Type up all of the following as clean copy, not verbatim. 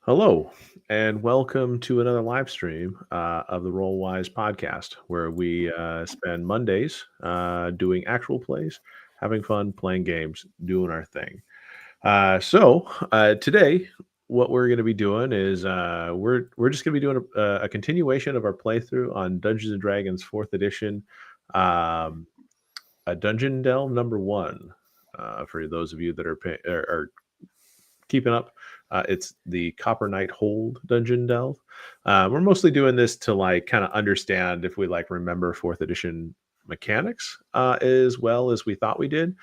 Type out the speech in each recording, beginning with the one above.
Hello, and welcome to another live stream of the Rollwise podcast, where we spend Mondays doing actual plays, having fun, playing games, doing our thing. Today, what we're going to be doing is we're just going to be doing a continuation of our playthrough on Dungeons and Dragons Fourth Edition, um, a Dungeon Delve number 1. For those of you that are keeping up. It's the Coppernight Hold dungeon delve. We're mostly doing this to like kind of understand if we like remember fourth edition mechanics as well as we thought we did.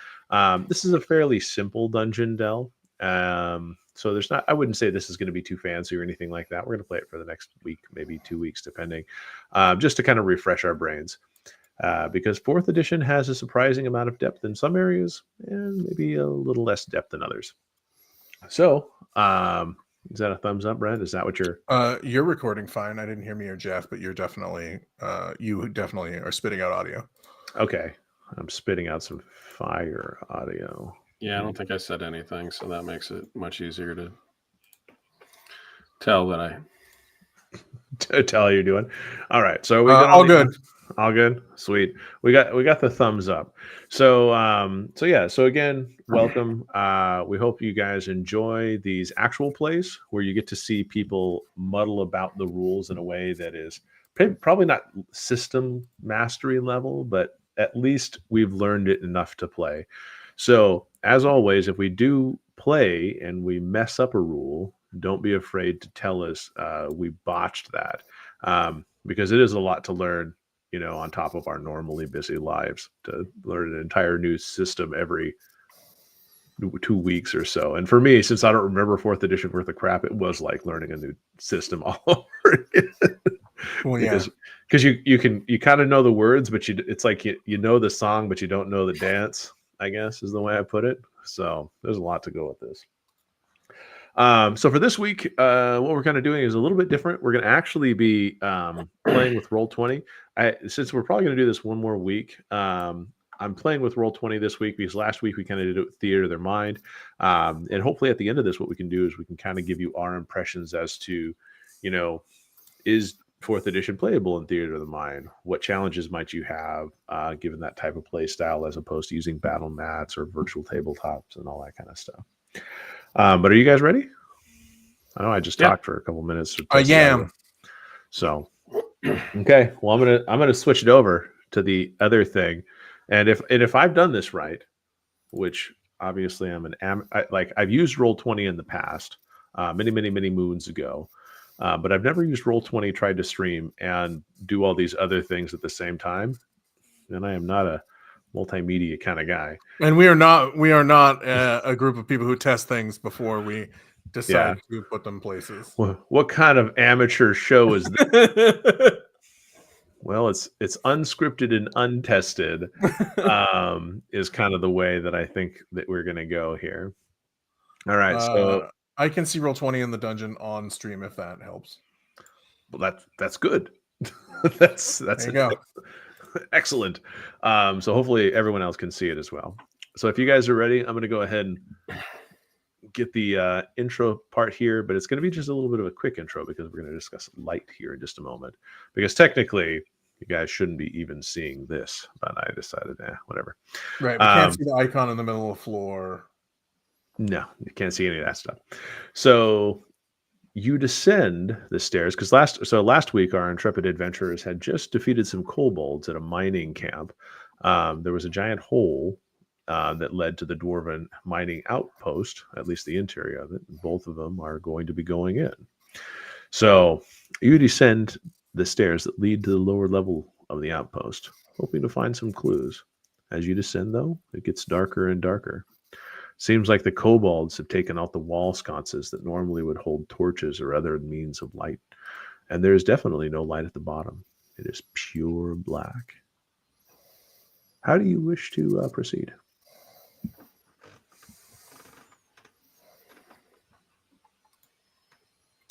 This is a fairly simple dungeon delve. So there's not, I wouldn't say this is going to be too fancy or anything like that. We're going to play it for the next week, maybe 2 weeks, depending, just to kind of refresh our brains. Because fourth edition has a surprising amount of depth in some areas and maybe a little less depth in others. So, is that a thumbs up, Brent? Is that what you're recording fine? I didn't hear me or Jeff, but you're definitely you definitely are spitting out audio. Okay, I'm spitting out some fire audio. Yeah, I don't think I said anything, so that makes it much easier to tell that to tell how you're doing. All right, so we all good. All good, sweet. We got the thumbs up. So again, welcome. We hope you guys enjoy these actual plays where you get to see people muddle about the rules in a way that is probably not system mastery level, but at least we've learned it enough to play. So as always, if we do play and we mess up a rule, don't be afraid to tell us we botched that, because it is a lot to learn, on top of our normally busy lives, to learn an entire new system every 2 weeks or so. And for me, since I don't remember fourth edition worth of crap, it was like learning a new system all over again. Well, yeah, because you kind of know the words, but it's like you know the song, but you don't know the dance, I guess is the way I put it. So there's a lot to go with this. So for this week, what we're kind of doing is a little bit different. We're going to actually be playing with Roll20. Since we're probably going to do this one more week, I'm playing with Roll20 this week because last week we kind of did it with Theater of Their Mind. And hopefully at the end of this, what we can do is we can kind of give you our impressions as to, is fourth edition playable in Theater of the Mind? What challenges might you have given that type of play style as opposed to using battle mats or virtual tabletops and all that kind of stuff? But are you guys ready? I know I just talked for a couple minutes. I am. So, okay. Well, I'm gonna switch it over to the other thing, and if I've done this right, which obviously I've used Roll20 in the past, many moons ago, but I've never used Roll20, tried to stream and do all these other things at the same time, and I am not a multimedia kind of guy, and we are not a group of people who test things before we decide to put them places. What kind of amateur show is this? Well, it's unscripted and untested, is kind of the way that I think that we're going to go here. All right, so I can see Roll20 in the dungeon on stream if that helps. Well, that's good. that's there you go. Excellent. So hopefully everyone else can see it as well. So if you guys are ready, I'm going to go ahead and get the intro part here, but it's going to be just a little bit of a quick intro because we're going to discuss light here in just a moment. Because technically, you guys shouldn't be even seeing this, but I decided, whatever. Right, we can't see the icon in the middle of the floor. No, you can't see any of that stuff. So you descend the stairs because last week our intrepid adventurers had just defeated some kobolds at a mining camp. There was a giant hole that led to the dwarven mining outpost, at least the interior of it. Both of them are going to be going in. So you descend the stairs that lead to the lower level of the outpost, hoping to find some clues. As you descend, though, it gets darker and darker. Seems like the kobolds have taken out the wall sconces that normally would hold torches or other means of light. And there is definitely no light at the bottom. It is pure black. How do you wish to proceed?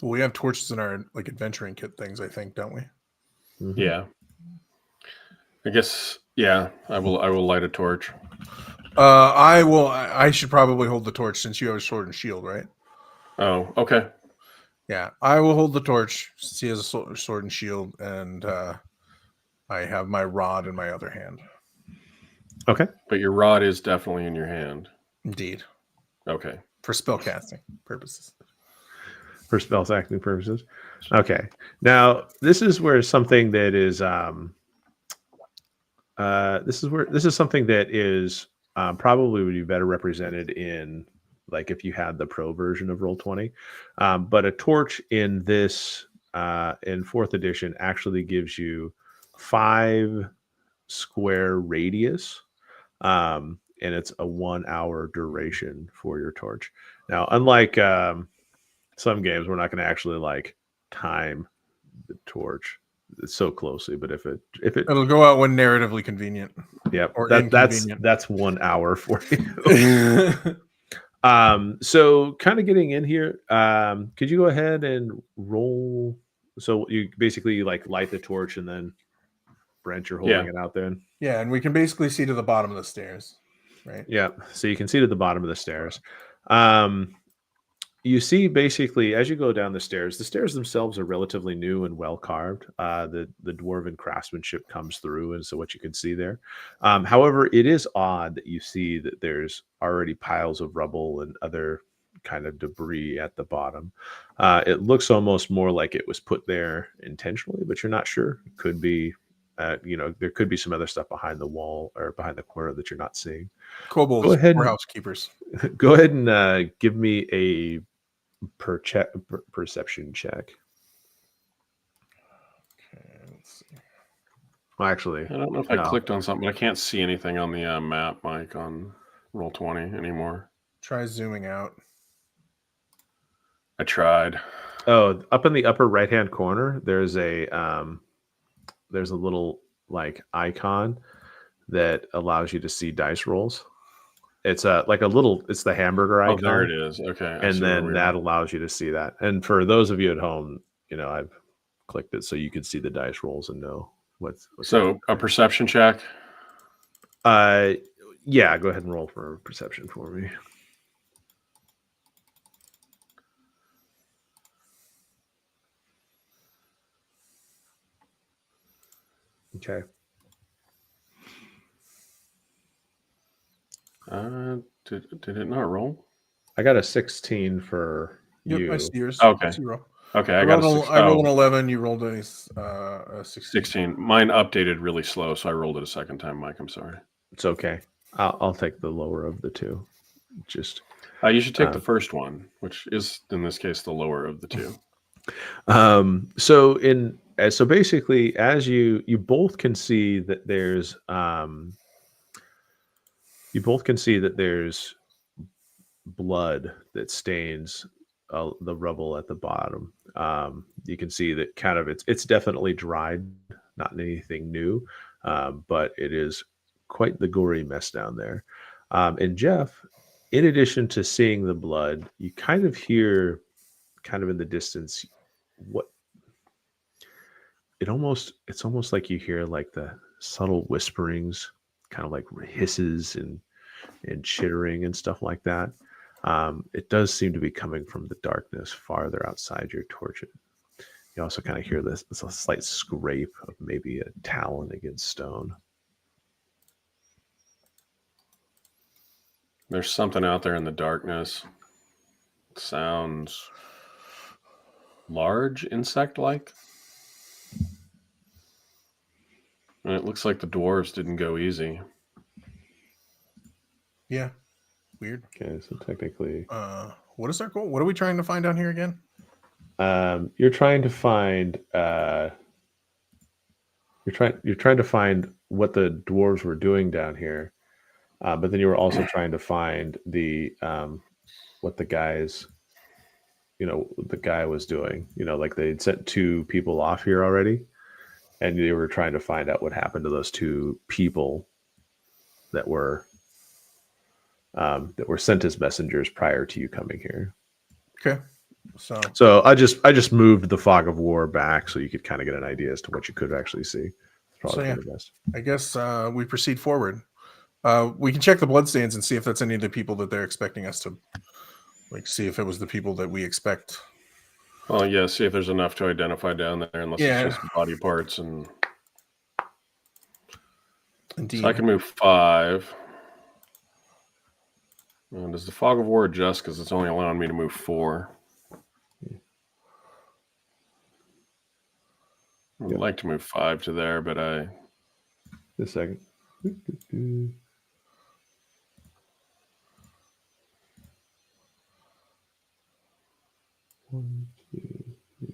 Well, we have torches in our adventuring kit things, I think, don't we? Mm-hmm. Yeah. I guess, yeah, I will light a torch. I will. I should probably hold the torch since you have a sword and shield, right? Oh, okay. Yeah, I will hold the torch. Since he has a sword and shield, and I have my rod in my other hand. Okay. But your rod is definitely in your hand. Indeed. Okay. For spellcasting purposes. For spell casting purposes. Okay. Now this is where something that is this is something that is probably would be better represented in like if you had the pro version of Roll20. But a torch in this in 4th edition actually gives you 5 square radius. And it's a 1 hour duration for your torch. Now, unlike some games, we're not going to actually like time the torch so closely, but if it It'll go out when narratively convenient. Yep, Or that's inconvenient. 1 hour for you. So kind of getting in here, could you go ahead and roll? So you basically like light the torch and then Brent, you're holding it out there. Yeah, and we can basically see to the bottom of the stairs, right? Yeah, so you can see to the bottom of the stairs. You see basically as you go down the stairs themselves are relatively new and well carved. The dwarven craftsmanship comes through, and so what you can see there. However, it is odd that you see that there's already piles of rubble and other kind of debris at the bottom. It looks almost more like it was put there intentionally, but you're not sure. It could be, there could be some other stuff behind the wall or behind the corner that you're not seeing. Kobolds, Go ahead and- housekeepers. Go ahead and give me a perception check. Okay, let's see. Well, actually, I don't know if I clicked on something. I can't see anything on the map, Mike, on Roll20 anymore. Try zooming out. I tried. Oh, up in the upper right hand corner, there's a little like icon that allows you to see dice rolls. It's it's the hamburger icon. Oh, there it is. Okay. And then that allows you to see that. And for those of you at home, I've clicked it so you can see the dice rolls and know what's so a perception check. Yeah, go ahead and roll for perception for me. Okay. Did it not roll? I got a 16 for you. I see yours. Okay. I see roll. Okay, I rolled an 11. You rolled a 16. 16. Mine updated really slow, so I rolled it a second time, Mike. I'm sorry. It's okay. I'll take the lower of the two. Just you should take the first one, which is in this case the lower of the two. So basically, as you both can see that there's blood that stains the rubble at the bottom. You can see that kind of it's definitely dried, not anything new, but it is quite the gory mess down there. And Jeff, in addition to seeing the blood, you kind of hear, kind of in the distance, it's almost like you hear like the subtle whisperings, kind of like hisses and chittering and stuff like that. It does seem to be coming from the darkness farther outside your torch. You also kind of hear this a slight scrape of maybe a talon against stone. There's something out there in the darkness. It sounds large, insect-like. And it looks like the dwarves didn't go easy. Yeah. Weird. Okay, so technically, what is our goal? What are we trying to find down here again? You're trying to find. You're trying to find what the dwarves were doing down here, but then you were also trying to find the what the guys, the guy was doing. Like they'd sent 2 people off here already, and they were trying to find out what happened to those 2 people that were sent as messengers prior to you coming here. Okay. So I just moved the fog of war back so you could kind of get an idea as to what you could actually see. Probably the best. I guess we proceed forward. We can check the bloodstains and see if that's any of the people that they're expecting us to, like, see if it was the people that we expect Well, yeah. See if there's enough to identify down there, unless it's just body parts. And Indeed. so I can move 5. And does the fog of war adjust because it's only allowing me to move 4? I'd like to move 5 to there, but Just a second. 1, 2, 3,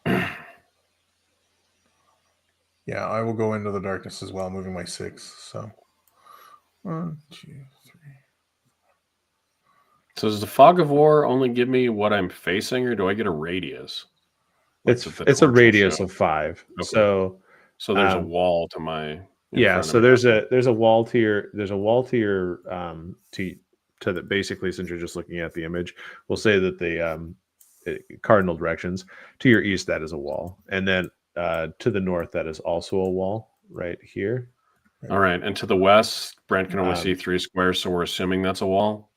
4. Yeah, I will go into the darkness as well, moving my 6. So 1, 2, 3. So does the fog of war only give me what I'm facing, or do I get a radius? It's a radius of 5. Okay. So there's a wall to my so there's a wall to your to the basically, since you're just looking at the image, we'll say that the cardinal directions to your east, that is a wall, and then to the north, that is also a wall right here. All right, and to the west, Brent can only see 3 squares, so we're assuming that's a wall.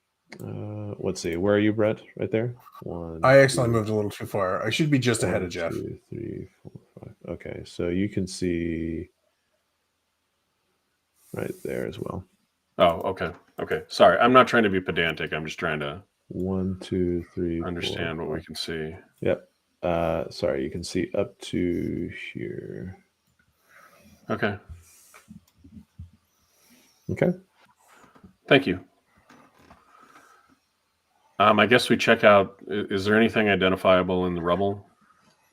Let's see, where are you, Brent? Right there. 1. I actually moved a little too far. I should be just ahead of Jeff. 2, 3, 4, 5. Okay, so you can see right there as well. Oh, okay. Sorry, I'm not trying to be pedantic. I'm just trying to 1, 2, 3, understand 4, what we can see. Yep. Sorry, you can see up to here. Okay. Thank you. I guess we check out. Is there anything identifiable in the rubble?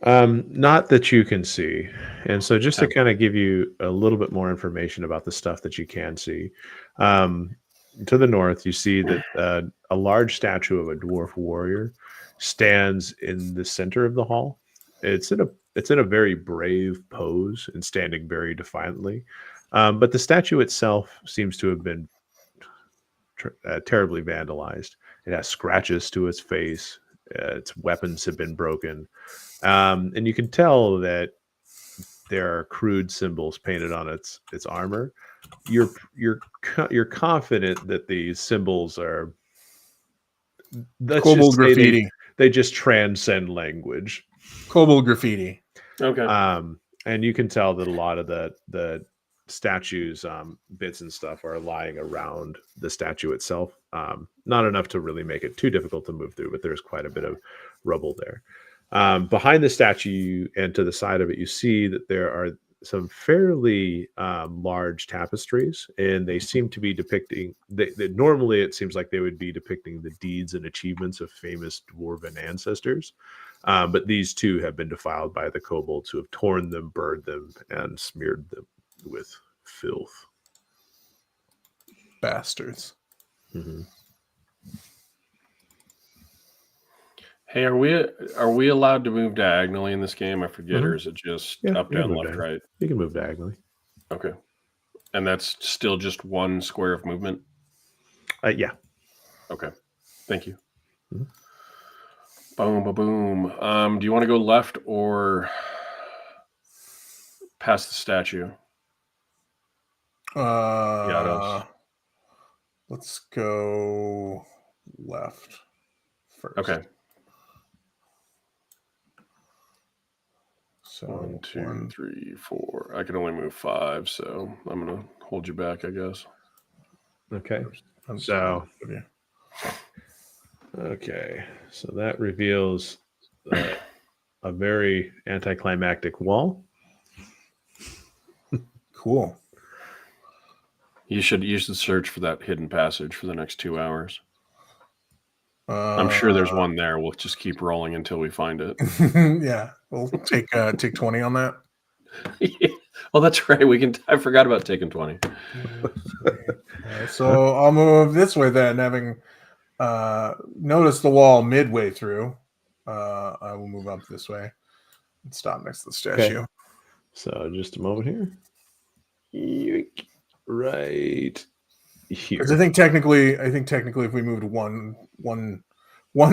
Not that you can see. And so just to kind of give you a little bit more information about the stuff that you can see, to the north, you see that a large statue of a dwarf warrior stands in the center of the hall. It's in a very brave pose and standing very defiantly. But the statue itself seems to have been terribly vandalized. It has scratches to its face. Its weapons have been broken. And you can tell that there are crude symbols painted on its armor. You're confident that these symbols are Kobold graffiti. They just transcend language. Kobold graffiti. Okay. And you can tell that a lot of the statues, bits and stuff are lying around the statue itself. Not enough to really make it too difficult to move through, but there's quite a bit of rubble there. Behind the statue and to the side of it, you see that there are some fairly large tapestries, and they seem to be depicting. Normally, it seems like they would be depicting the deeds and achievements of famous dwarven ancestors, but these too have been defiled by the kobolds, who have torn them, burned them, and smeared them with filth. Bastards. Mm-hmm. Hey, are we allowed to move diagonally in this game? I forget, or is it just up, down, left, right? You can move diagonally. Okay. And that's still just 1 square of movement? Yeah. Okay. Thank you. Mm-hmm. Boom, boom, boom. Do you want to go left or past the statue? Let's go left first. Okay. So 1, 2, 3, 4. I can only move 5, so I'm gonna hold you back, I guess. Okay. So that reveals a very anticlimactic wall. Cool. You should search for that hidden passage for the next 2 hours. I'm sure there's one there. We'll just keep rolling until we find it. Yeah, we'll take 20 on that. Yeah. Well, that's right. I forgot about taking 20. So I'll move this way then, having noticed the wall midway through. I will move up this way and stop next to the statue. Okay. So just a moment here. Right here. Because I think technically, if we moved one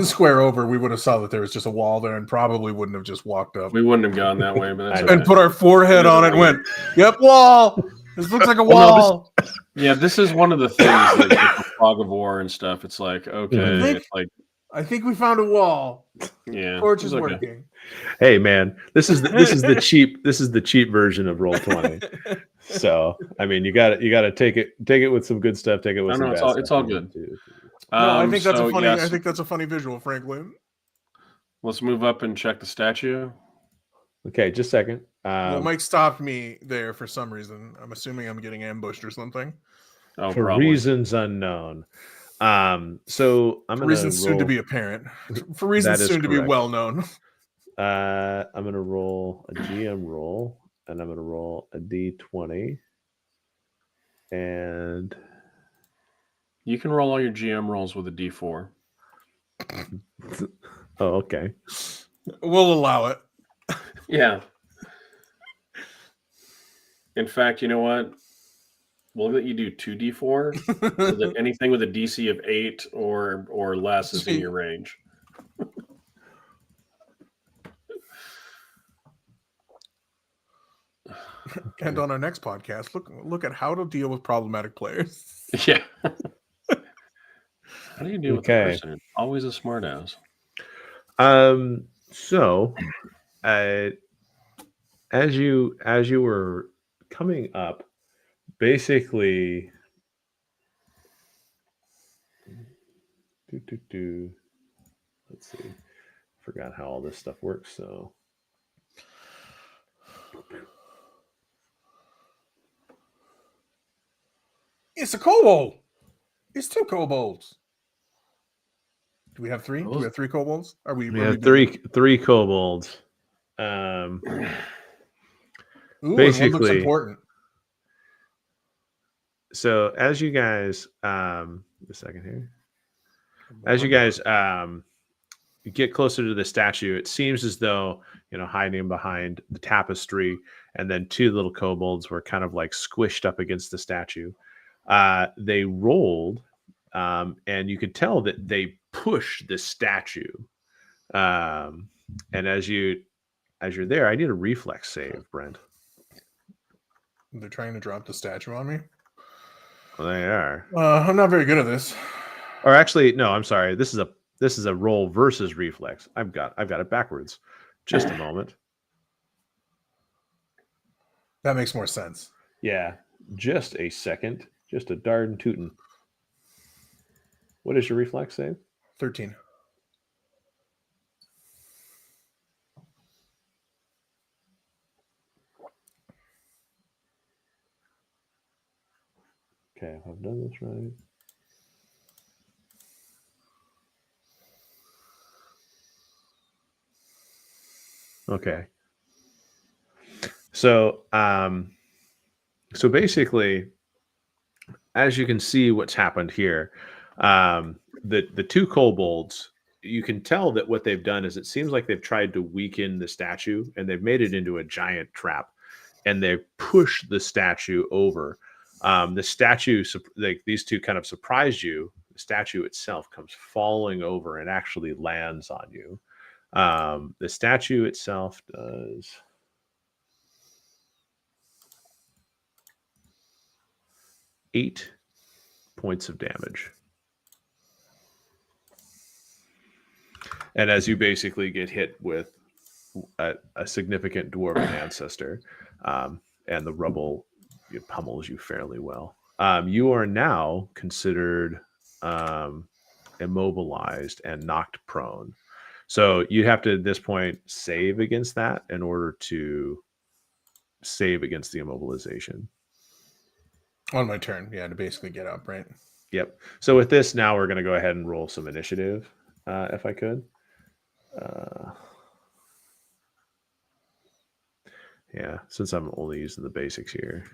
square over, we would have saw that there was just a wall there, and probably wouldn't have just walked up. We wouldn't have gone that way, but that's and put our forehead on it and went, "Yep, wall. This looks like a wall." This is one of the things, like the fog of war and stuff. It's like, okay, it's like I think we found a wall. Yeah, Torch it's is okay. working. Hey man, this is the cheap version of Roll20. So I mean, you got to take it with some good stuff. Take it with some bad stuff. It's all good. No, I think that's a funny. Yes, I think that's a funny visual, Franklin. let's move up and check the statue. Okay, just a second. Well, Mike stopped me there for some reason. I'm assuming I'm getting ambushed or something. Oh, for probably. reasons unknown. So I'm For gonna reasons soon to roll. be apparent. For reasons That is soon to be correct. well known. I'm gonna roll a GM roll, and I'm gonna roll a D20, and You can roll all your GM rolls with a D4. oh, okay. We'll allow it. Yeah. In fact, you know what? We'll let you do 2D4 so that anything with a DC of 8 or less is in your range. And on our next podcast, look at how to deal with problematic players. Yeah. How do you deal with a person who's always a smartass? So, as you were coming up, basically, let's see, forgot how all this stuff works. So, It's a kobold. It's 2 kobolds. Do we have 3? Do we have 3 kobolds? We have three kobolds. Ooh, basically, and one looks important. So as you guys, a second here. As you guys get closer to the statue, it seems as though, hiding behind the tapestry, and then 2 little kobolds were kind of like squished up against the statue. They rolled, and you could tell that they pushed the statue. And as you're there, I need a reflex save, Brent. They're trying to drop the statue on me. Well, they are. I'm not very good at this. Or actually, no, I'm sorry. This is a roll versus reflex. I've got it backwards. Just a moment. That makes more sense. Yeah, just a second. Just a darn tootin'. What is your reflex save? 13. Okay, I've done this right. Okay. So, so basically, as you can see, what's happened here, the 2 kobolds, you can tell that what they've done is it seems like they've tried to weaken the statue, and they've made it into a giant trap, and they've pushed the statue over. The statue, like these 2 kind of surprised you. The statue itself comes falling over and actually lands on you. The statue itself does 8 points of damage. And as you basically get hit with a significant dwarven ancestor, and the rubble pummels you fairly well, you are now considered immobilized and knocked prone. So you have to, at this point, save against that in order to save against the immobilization. On my turn, yeah, to basically get up, right? Yep. So with this, now we're going to go ahead and roll some initiative, if I could. Yeah, since I'm only using the basics here.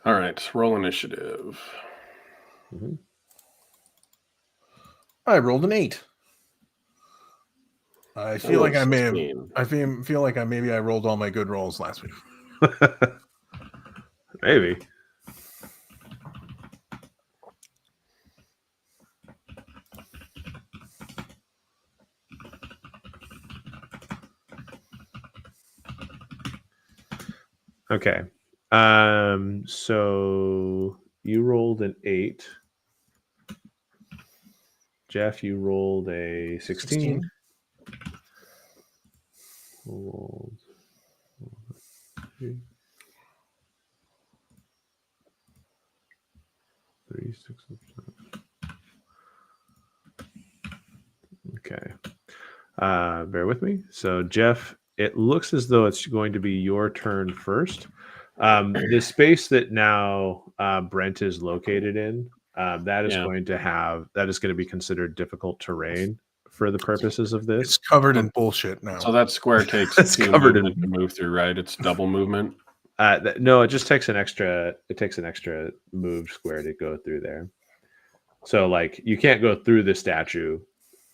All right, roll initiative. Mm-hmm. I rolled an 8. I feel like I may have. I feel like I rolled all my good rolls last week. Maybe. Okay. So you rolled an 8. Jeff, you rolled a 16. 16. Rolled 3, 6. Okay. Bear with me. So, Jeff, it looks as though it's going to be your turn first. The space that now Brent is located in, that is going to be considered difficult terrain for the purposes of this. It's covered in bullshit now. So that square takes It's 2 covered movement to move through, right? It's double movement. No, it just takes an extra. It takes an extra moved square to go through there. So, like, you can't go through the statue,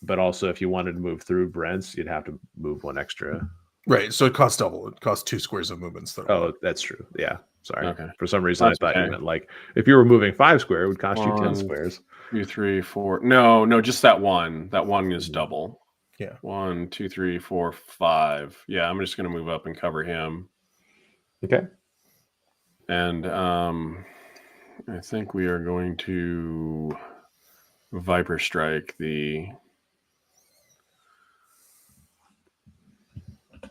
but also if you wanted to move through Brent's, you'd have to move one extra. Right. So it costs double. It costs 2 squares of movement instead of Oh, one. that's true. Yeah. Sorry. Okay. For some reason, That's I thought okay. you meant like if you were moving 5 square, it would cost you 10 1, squares. 2, 3, 4. No, just that one. That one is double. Yeah. 1, 2, 3, 4, 5. Yeah, I'm just going to move up and cover him. Okay. And I think we are going to Viper Strike the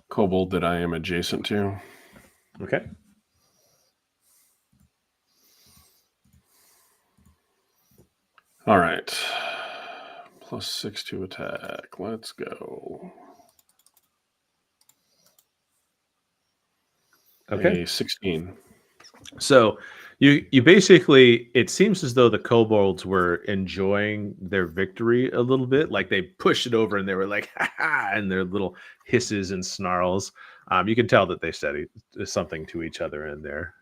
kobold that I am adjacent to. Okay. All right. +6 to attack. Let's go. Okay. A 16. So you basically, it seems as though the kobolds were enjoying their victory a little bit. Like they pushed it over and they were like, ha ha, and their little hisses and snarls. You can tell that they said something to each other in their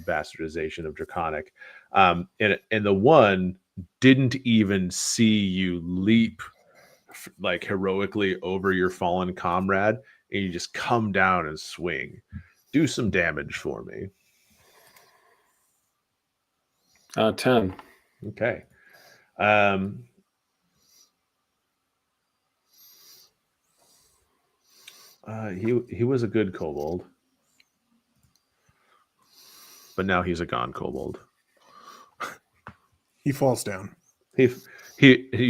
bastardization of Draconic. And the one didn't even see you leap like heroically over your fallen comrade, and you just come down and swing. Do some damage for me. 10. Okay. He was a good kobold, but now he's a gone kobold. He falls down. He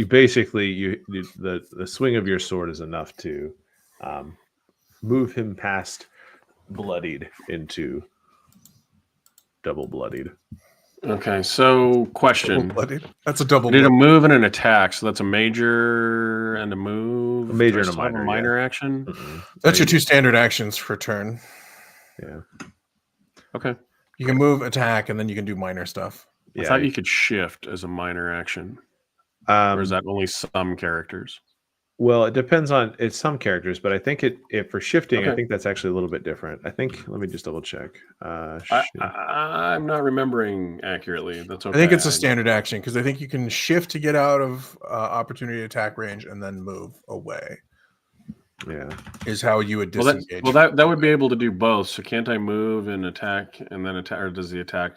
basically the swing of your sword is enough to move him past bloodied into double bloodied. Okay, so question. Double-blooded. That's a double. We did a move and an attack, so that's a major and a move. A major Do I and a still have minor, minor action. Mm-mm. That's your 2 standard actions per turn. Yeah. Okay. You can move, attack, and then you can do minor stuff. I thought you could shift as a minor action. Or is that only some characters? Well, it depends on it's some characters, but I think if for shifting, Okay. I think that's actually a little bit different. I think let me just double check. I'm not remembering accurately. That's okay. I think it's a standard action because I think you can shift to get out of opportunity attack range and then move away. Yeah, is how you would Well, disengage. that would be able to do both. So can't I move and attack and then attack, or does the attack?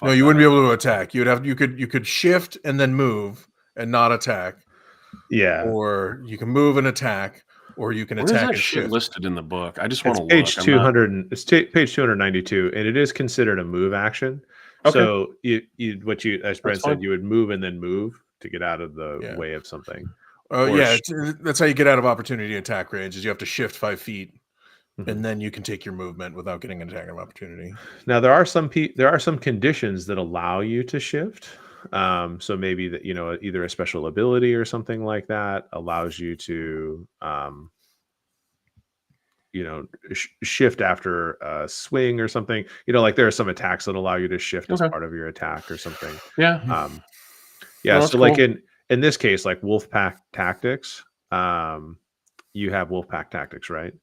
No, you wouldn't be able to attack. You could shift and then move and not attack. Yeah. Or you can move and attack, or you can Where attack is that and shit shift. listed in the book? I just want to look. Page 200. It's page 292, and it is considered a move action. Okay. So as Brent said, you would move and then move to get out of the way of something. That's how you get out of opportunity attack range. Is you have to shift 5 feet, and then you can take your movement without getting an attack of opportunity. Now there are some conditions that allow you to shift. So maybe that either a special ability or something like that allows you to shift after a swing or something. Like there are some attacks that allow you to shift as part of your attack or something. Yeah. So cool. Like in this case, like Wolfpack Tactics, you have Wolfpack Tactics, right?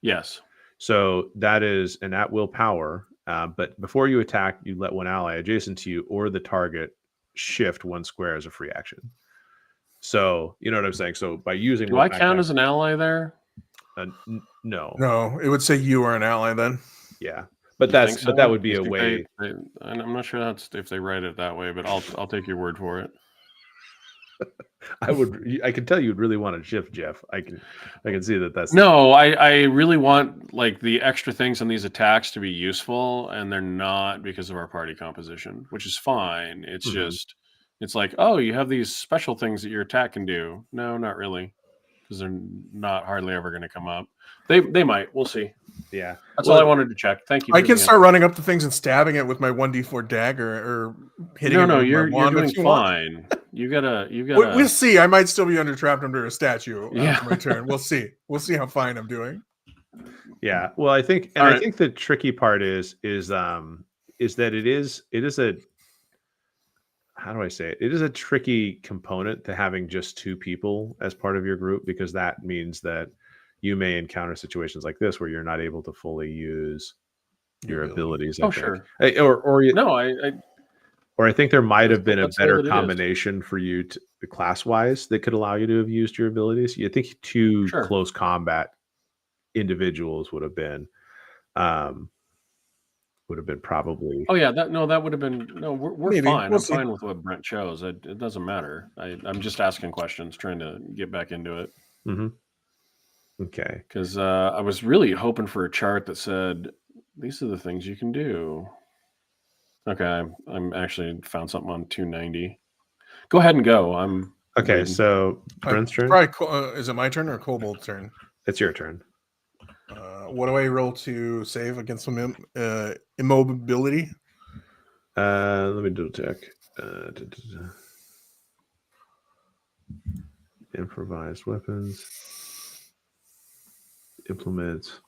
Yes. So that is an at-will power. But before you attack, you let one ally adjacent to you or the target shift 1 square as a free action. So you know what I'm saying? So by using do I count as an ally there? No. It would say you are an ally then. Yeah, but that would be a way. I'm not sure that's if they write it that way, but I'll take your word for it. I can tell you'd really want to shift, Jeff. I can see that's no. I really want like the extra things on these attacks to be useful, and they're not because of our party composition, which is fine. It's just It's like, oh, you have these special things that your attack can do. No, not really, because they're not hardly ever going to come up. They might. We'll see. Yeah, that's all I wanted to check. Thank you. I can start running up the things and stabbing it with my 1d4 dagger or hitting it with my wand. You're doing fine. You gotta. We'll see. I might still be trapped under a statue Yeah. after my turn. We'll see. We'll see how fine I'm doing. Yeah. Well, I think, and I think the tricky part is that it is a, how do I say it? It is a tricky component to having just 2 people as part of your group, because that means that you may encounter situations like this where you're not able to fully use your abilities. I think. Sure. Or I think there might have been a better combination for you to class-wise that could allow you to have used your abilities. You think 2 close combat individuals would have been probably. Oh yeah, that would have been we're fine. We'll I'm fine with what Brent chose. It doesn't matter. I'm just asking questions, trying to get back into it. Mm-hmm. Okay. Because I was really hoping for a chart that said these are the things you can do. Okay, I'm actually found something on 290. Go ahead and go. I'm okay. Waiting. So Brent's turn. Is it my turn or Kobold's turn? It's your turn. What do I roll to save against some immobility? Let me double check. Improvised weapons. Implements.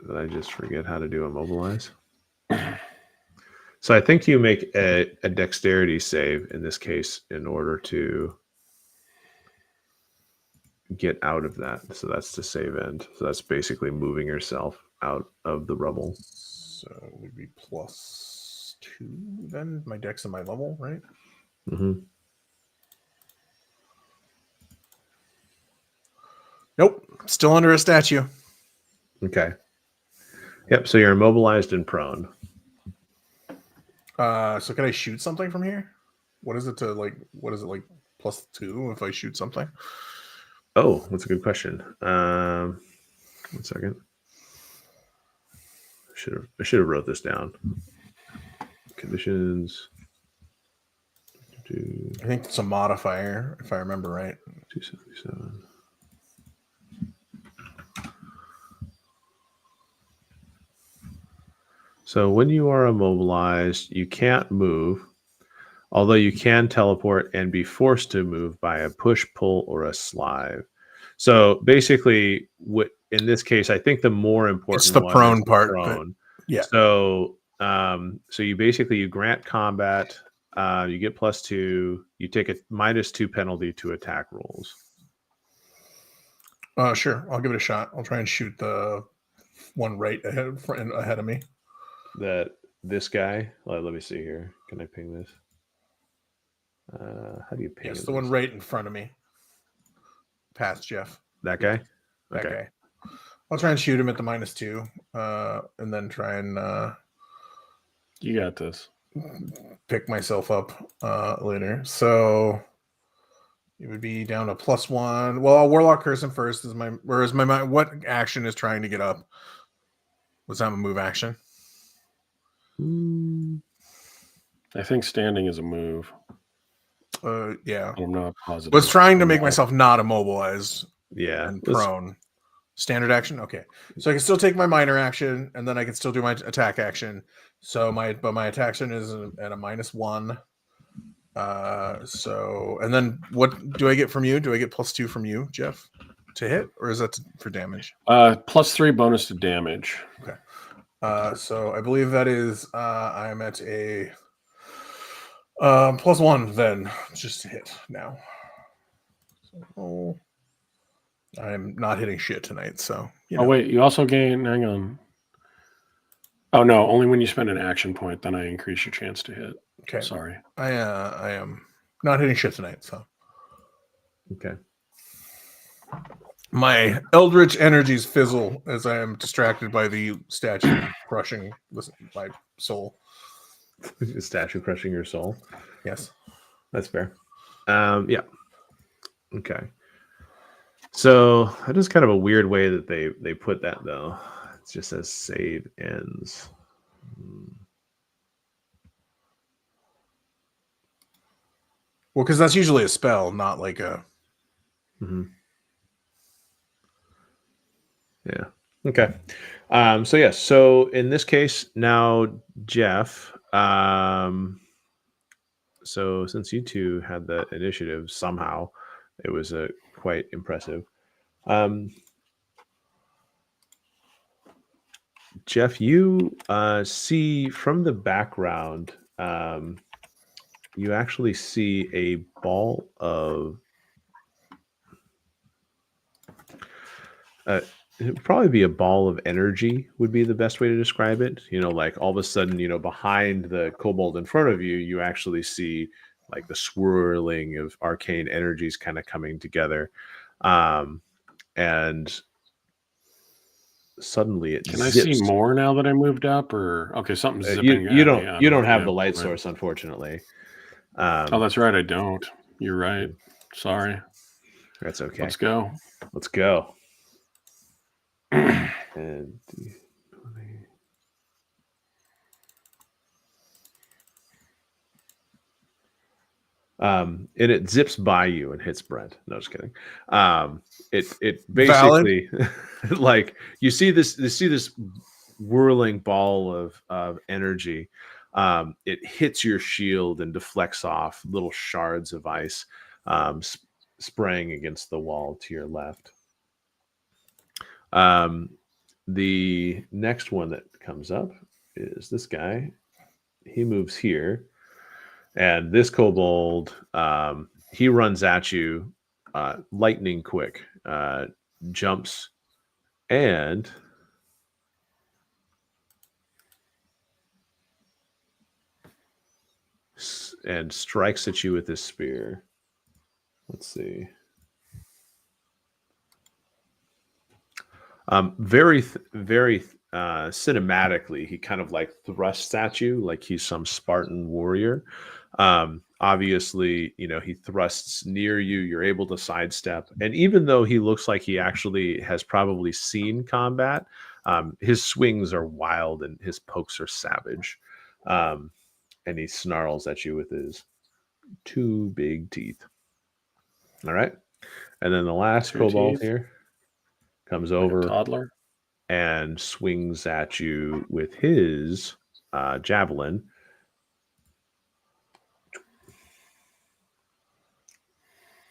Did I just forget how to do immobilize? So I think you make a dexterity save in this case in order to get out of that. So that's the save end. So that's basically moving yourself out of the rubble. So it would be +2 then. My dex and my level, right? Mm-hmm. Nope. Still under a statue. Okay. Yep. So you're immobilized and prone. So can I shoot something from here? What is it like +2 if I shoot something? Oh, that's a good question. 1 second. I should have wrote this down. Conditions. I think it's a modifier, if I remember right. 277. So when you are immobilized, you can't move, although you can teleport and be forced to move by a push, pull, or a slide. So basically, in this case, I think the more important it's the one prone is the part. Prone. Yeah. So you grant combat. You get +2. You take a -2 penalty to attack rolls. Sure. I'll give it a shot. I'll try and shoot the one right ahead of me. This guy. Let me see here. Can I ping this? How do you ping? Yes, the one right in front of me. Past Jeff. That guy. That guy. I'll try and shoot him at the -2, and then try and. You got this. Pick myself up later. So it would be down to +1. Well, I'll Warlock Curse him first. What action is trying to get up? Was that a move action? I think standing is a move. Yeah. I'm not positive. Was trying to make myself not immobilized. Yeah. And prone. Standard action? Okay. So I can still take my minor action, and then I can still do my attack action. So my attack action is at a -1. And then what do I get from you? Do I get +2 from you, Jeff, to hit, or is that for damage? +3 bonus to damage. Okay. So I believe that is I'm at a +1 then, just to hit now. So I'm not hitting shit tonight, so Oh wait, you also gain. Hang on. Oh no, only when you spend an action point, then I increase your chance to hit. Okay. Sorry. I am not hitting shit tonight, so okay. My eldritch energies fizzle as I am distracted by the statue crushing my soul. The statue crushing your soul? Yes. That's fair. Yeah. Okay. So that is kind of a weird way that they put that, though. It just says save ends. Well, because that's usually a spell, not like a. Mm-hmm. Yeah. Okay. So yes. So in this case, now Jeff. So since you two had the initiative, somehow it was quite impressive. Jeff, you see from the background. You actually see a ball of. It'd probably be a ball of energy would be the best way to describe it. Like all of a sudden, behind the kobold in front of you, you actually see like the swirling of arcane energies kind of coming together. And suddenly it Can I see zips. more now that I moved up? Or okay, something's zipping You at don't me. I you don't see have it. the light Right. source, unfortunately. Oh, that's right. I don't. You're right. Sorry. That's okay. Let's go. Let's go. And and it zips by you and hits Brent. No, just kidding. It basically like you see this whirling ball of energy. It hits your shield and deflects off little shards of ice, spraying against the wall to your left. The next one that comes up is this guy. He moves here. And this kobold, he runs at you lightning quick, jumps and strikes at you with his spear. Let's see. Very cinematically, he kind of like thrusts at you like he's some Spartan warrior. Obviously, he thrusts near you. You're able to sidestep, and even though he looks like he actually has probably seen combat, his swings are wild and his pokes are savage. And he snarls at you with his two big teeth. All right, and then the last kobold here comes over, like a toddler, and swings at you with his javelin.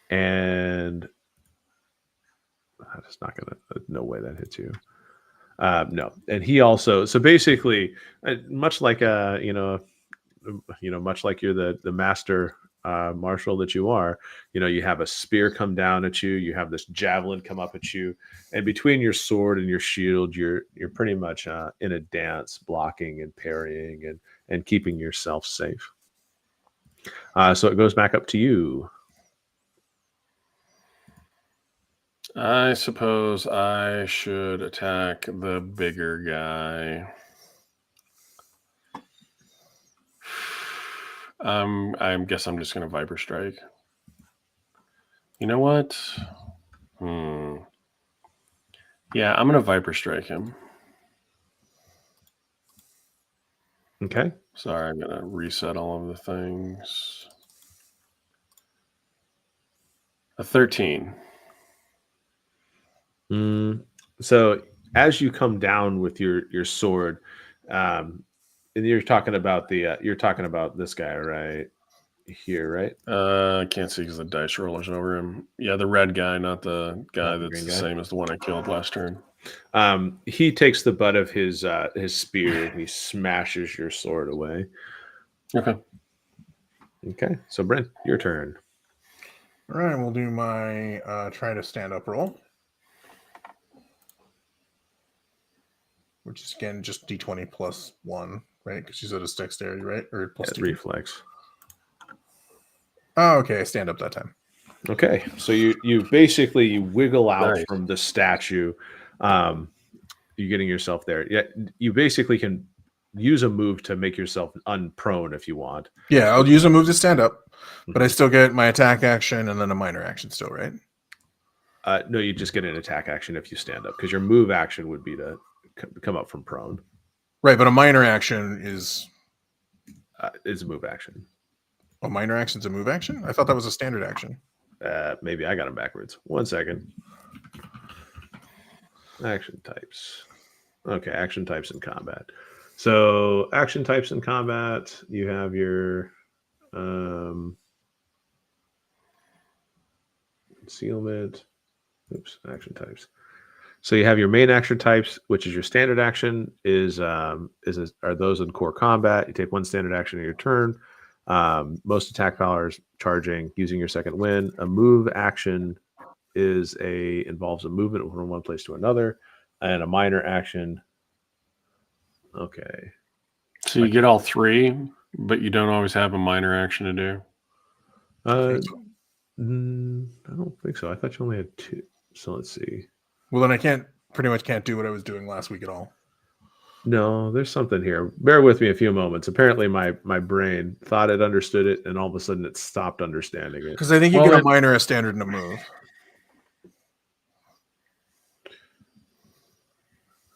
And that's not gonna. No way that hits you. No, and he also. So basically, much like much like you're the master martial that you are. You have a spear come down at you. You have this javelin come up at you, and between your sword and your shield, you're pretty much in a dance, blocking and parrying and keeping yourself safe. So it goes back up to you. I suppose I should attack the bigger guy. I guess I'm just going to Viper Strike. You know what? Yeah, I'm going to Viper Strike him. Okay. Sorry, I'm going to reset all of the things. A 13. So as you come down with your sword, and you're talking about this guy right here, right? I can't see because the dice roller's over him. Yeah, the red guy, not the guy that's the same as the one I killed last turn. He takes the butt of his spear and he smashes your sword away. Okay. So Brent, your turn. All right, we'll do my try to stand up roll, which is again just d20 plus 1, right? Because you said it's dexterity, right? Or plus 2. Reflex. Oh, okay. I stand up that time. Okay, so you basically wiggle out Nice. from the statue. You're getting yourself there. Yeah, you basically can use a move to make yourself unprone if you want. Yeah, I'll use a move to stand up, but I still get my attack action and then a minor action still, right? No, you just get an attack action if you stand up because your move action would be to come up from prone. Right, but a minor action is a move action. A minor action's a move action? I thought that was a standard action. Maybe I got them backwards. 1 second. Action types. Okay, action types in combat. So action types in combat, you have your concealment. Oops, action types. So you have your main action types, which is your standard action, are those in core combat. You take 1 standard action in your turn. Most attack powers, charging, using your second wind. A move action involves a movement from one place to another, and a minor action. Okay. So you get all 3, but you don't always have a minor action to do. I don't think so. I thought you only had 2. So let's see. Well, then I pretty much can't do what I was doing last week at all. No, there's something here. Bear with me a few moments. Apparently, my brain thought it understood it, and all of a sudden, it stopped understanding it. Because I think you get a minor, a standard, and a move.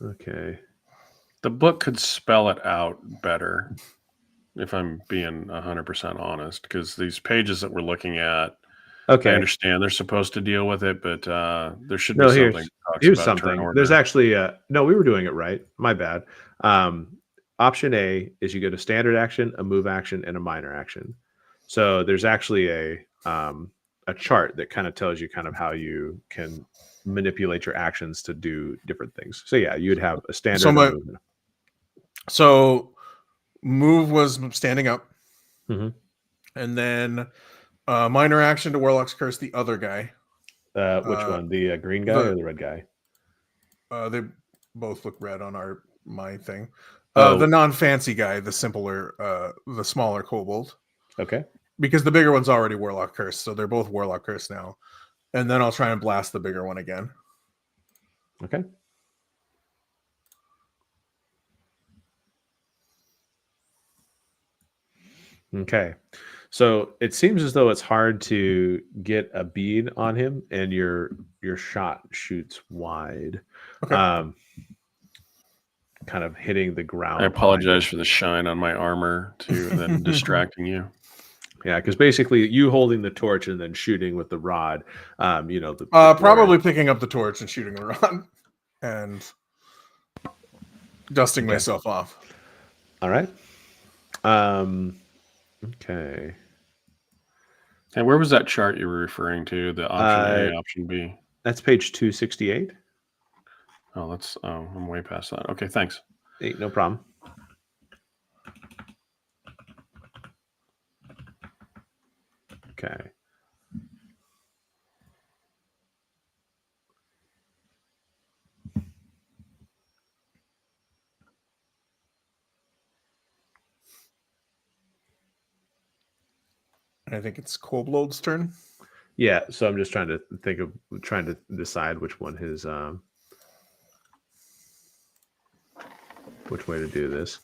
Okay. The book could spell it out better, if I'm being 100% honest, because these pages that we're looking at, okay, I understand they're supposed to deal with it, but there should be something that talks here's about something. turn order. There's actually no, we were doing it right. My bad. Option A is you get a standard action, a move action, and a minor action. So there's actually a chart that kind of tells you kind of how you can manipulate your actions to do different things. So yeah, you'd have a standard. So move was standing up, and then minor action to Warlock's Curse the other guy. Which one? The green guy or the red guy? They both look red on my thing. The non-fancy guy, the simpler, the smaller kobold. Okay. Because the bigger one's already Warlock Curse, so they're both Warlock Curse now. And then I'll try and blast the bigger one again. Okay. Okay. So it seems as though it's hard to get a bead on him, and your shot shoots wide. Okay. Kind of hitting the ground. I apologize for the shine on my armor too, and then distracting you. Yeah, because basically you holding the torch and then shooting with the rod. Probably picking up the torch and shooting the rod and dusting myself off. All right. Okay. And where was that chart you were referring to? The option A, option B. That's page 268. Oh, I'm way past that. Okay, thanks. Hey, no problem. Okay. I think it's Kobold's turn. Yeah, so I'm just trying to decide which one which way to do this.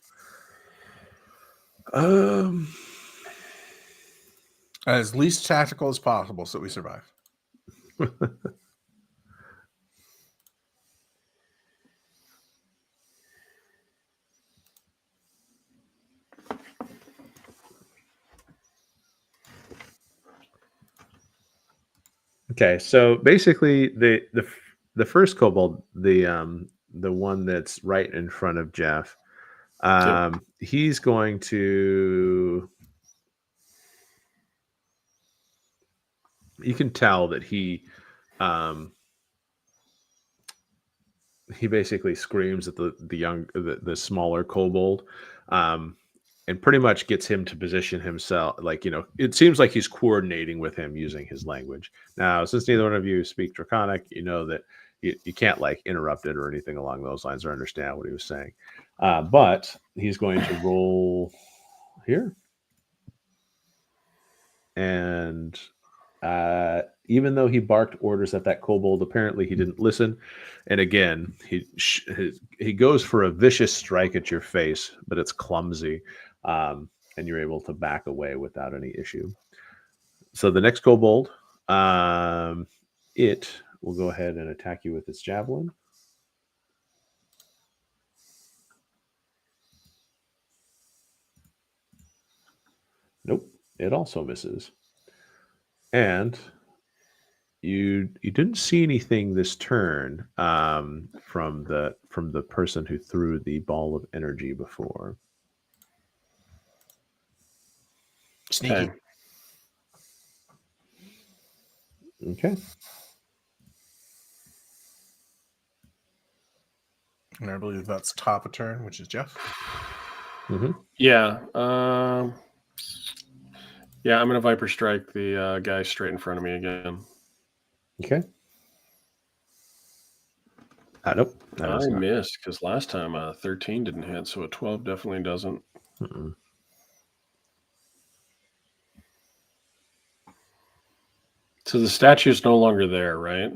As least tactical as possible so we survive. Okay, so basically the first kobold, the one that's right in front of Jeff, he's going to. You can tell that he basically screams at the smaller kobold, and pretty much gets him to position himself. It seems like he's coordinating with him using his language. Now, since neither one of you speak Draconic, you know that you can't interrupt it or anything along those lines or understand what he was saying. But he's going to roll here. And even though he barked orders at that kobold, apparently he didn't listen. And again, he goes for a vicious strike at your face, but it's clumsy. And you're able to back away without any issue. So the next kobold, it will go ahead and attack you with its javelin. Nope. It also misses. And you didn't see anything this turn from the person who threw the ball of energy before. Sneaky. Okay. Okay. And I believe that's top of turn, which is Jeff. Mm-hmm. Yeah. Yeah, I'm going to Viper Strike the guy straight in front of me again. Okay. Nope. I missed because last time 13 didn't hit, so a 12 definitely doesn't. Mm-mm. So the statue's no longer there, right?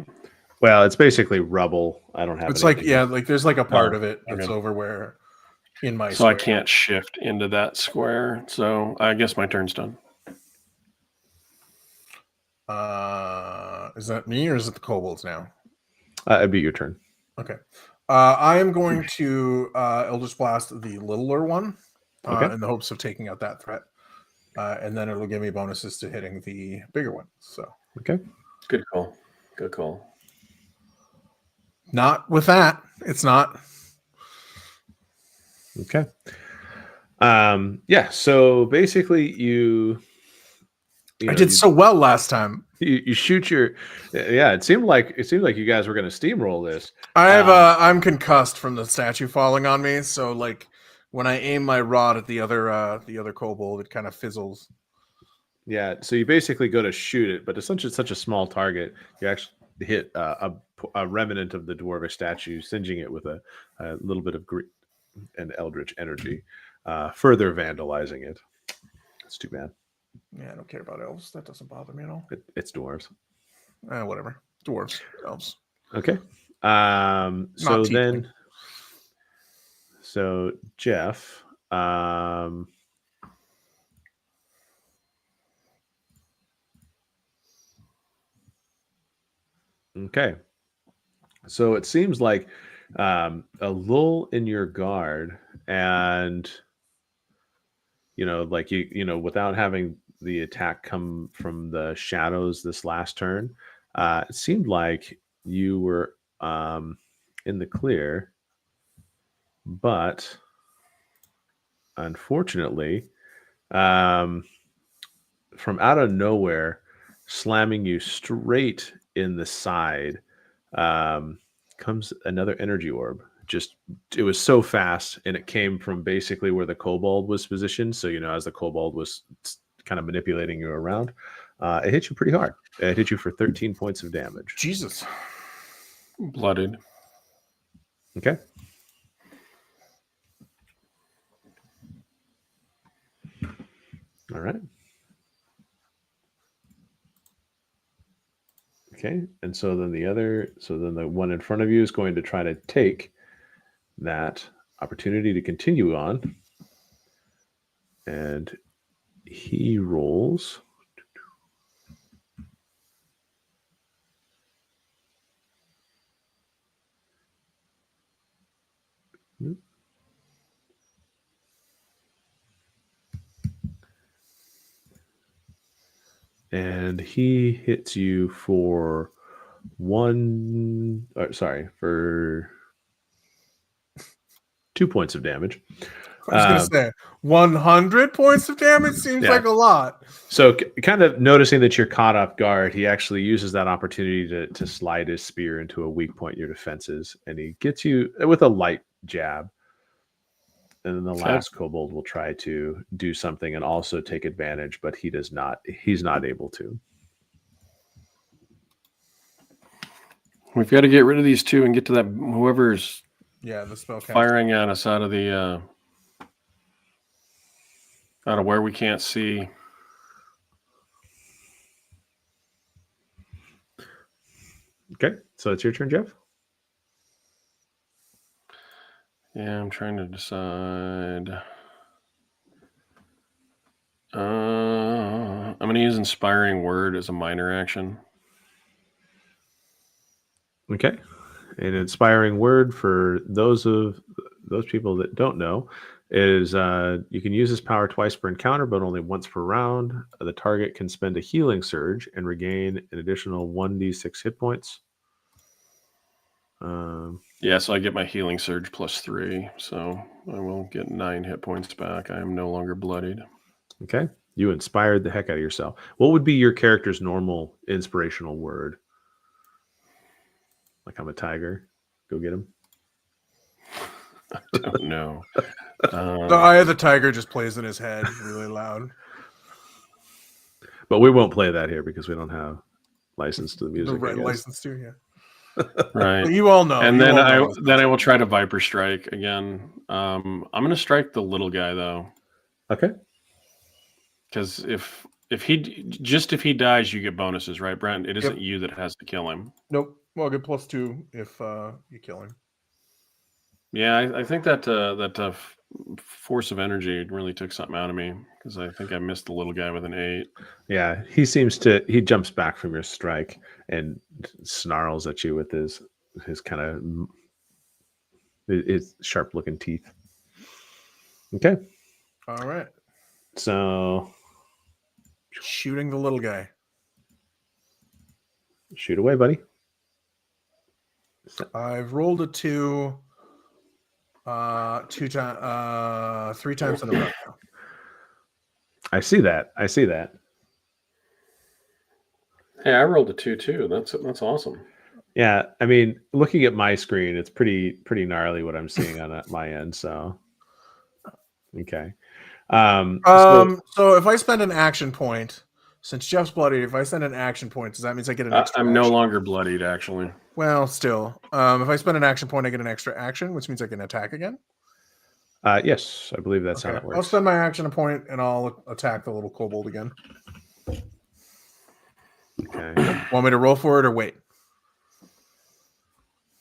Well, it's basically rubble. I don't have It's anything. like, yeah, like there's like a part Oh, of it that's okay. over where in my So I square. can't shift into that square. So I guess my turn's done. Is that me or is it the kobolds now? It'd be your turn. Okay. I am going to Eldritch Blast the littler one Okay. in the hopes of taking out that threat. And then it'll give me bonuses to hitting the bigger one. So Okay. Good call. Good call. not with that. It's not. Okay. Yeah. So basically, you I did so well last time. you shoot your. Yeah. It seemed like you guys were going to steamroll this. I have I'm concussed from the statue falling on me, so like when I aim my rod at the other kobold, it kind of fizzles. Yeah. So you basically go to shoot it, but it's such a small target. You actually hit a remnant of the dwarvish statue, singeing it with a little bit of green and eldritch energy, further vandalizing it. That's too bad. Yeah, I don't care about elves. That doesn't bother me at all. It's dwarves. Whatever. Dwarves, elves. Okay. So tiefling. so Jeff, okay. So it seems like a lull in your guard, and like without having the attack come from the shadows this last turn, it seemed like you were in the clear, but unfortunately, from out of nowhere, slamming you straight in the side, comes another energy orb. It was so fast, and it came from basically where the kobold was positioned. So as the kobold was kind of manipulating you around, it hit you pretty hard. It hit you for 13 points of damage. Jesus. Blooded. Okay. All right. Okay, and so then the one in front of you is going to try to take that opportunity to continue on, and he rolls and he hits you for for 2 points of damage. I was gonna say 100 points of damage seems like a lot. So kind of noticing that you're caught off guard, he actually uses that opportunity to slide his spear into a weak point in your defenses, and he gets you with a light jab. And then the last kobold will try to do something and also take advantage, but he does not. He's not able to. We've got to get rid of these two and get to that whoever's the spell firing at us out of the out of where we can't see. Okay, so it's your turn, Jeff. Yeah, I'm trying to decide. I'm going to use Inspiring Word as a minor action. Okay, an inspiring word for those people that don't know is you can use this power twice per encounter, but only once per round. The target can spend a healing surge and regain an additional 1d6 hit points. Yeah, so I get my healing surge +3, so I will get 9 hit points back. I am no longer bloodied. Okay. You inspired the heck out of yourself. What would be your character's normal inspirational word? Like, I'm a tiger. Go get him. I don't know. The eye of the tiger just plays in his head really loud. But we won't play that here because we don't have license to the music. The right license to, yeah. Right. But you all know. And then I will try to Viper Strike again. I'm going to strike the little guy though. Okay. Because if he dies, you get bonuses, right, Brent? It isn't you that has to kill him. Nope. Well, I'll get +2 if you kill him. Yeah, I think that force of energy really took something out of me because I think I missed the little guy with an 8. Yeah, he jumps back from your strike and snarls at you with his kind of his sharp looking teeth. Okay. All right. So shooting the little guy. Shoot away, buddy. I've rolled a 2 3 times in a row now. I see that. Hey, I rolled a 2 too. That's awesome. Yeah, I mean, looking at my screen, it's pretty gnarly what I'm seeing on my end. So, okay. So if I spend an action point, since Jeff's bloody, if I spend an action point, does that mean I get an extra? I'm no longer bloodied, actually. Well, still, if I spend an action point, I get an extra action, which means I can attack again. Yes, I believe that's how it works. I'll spend my action a point and I'll attack the little kobold again. Okay. Want me to roll for it or wait?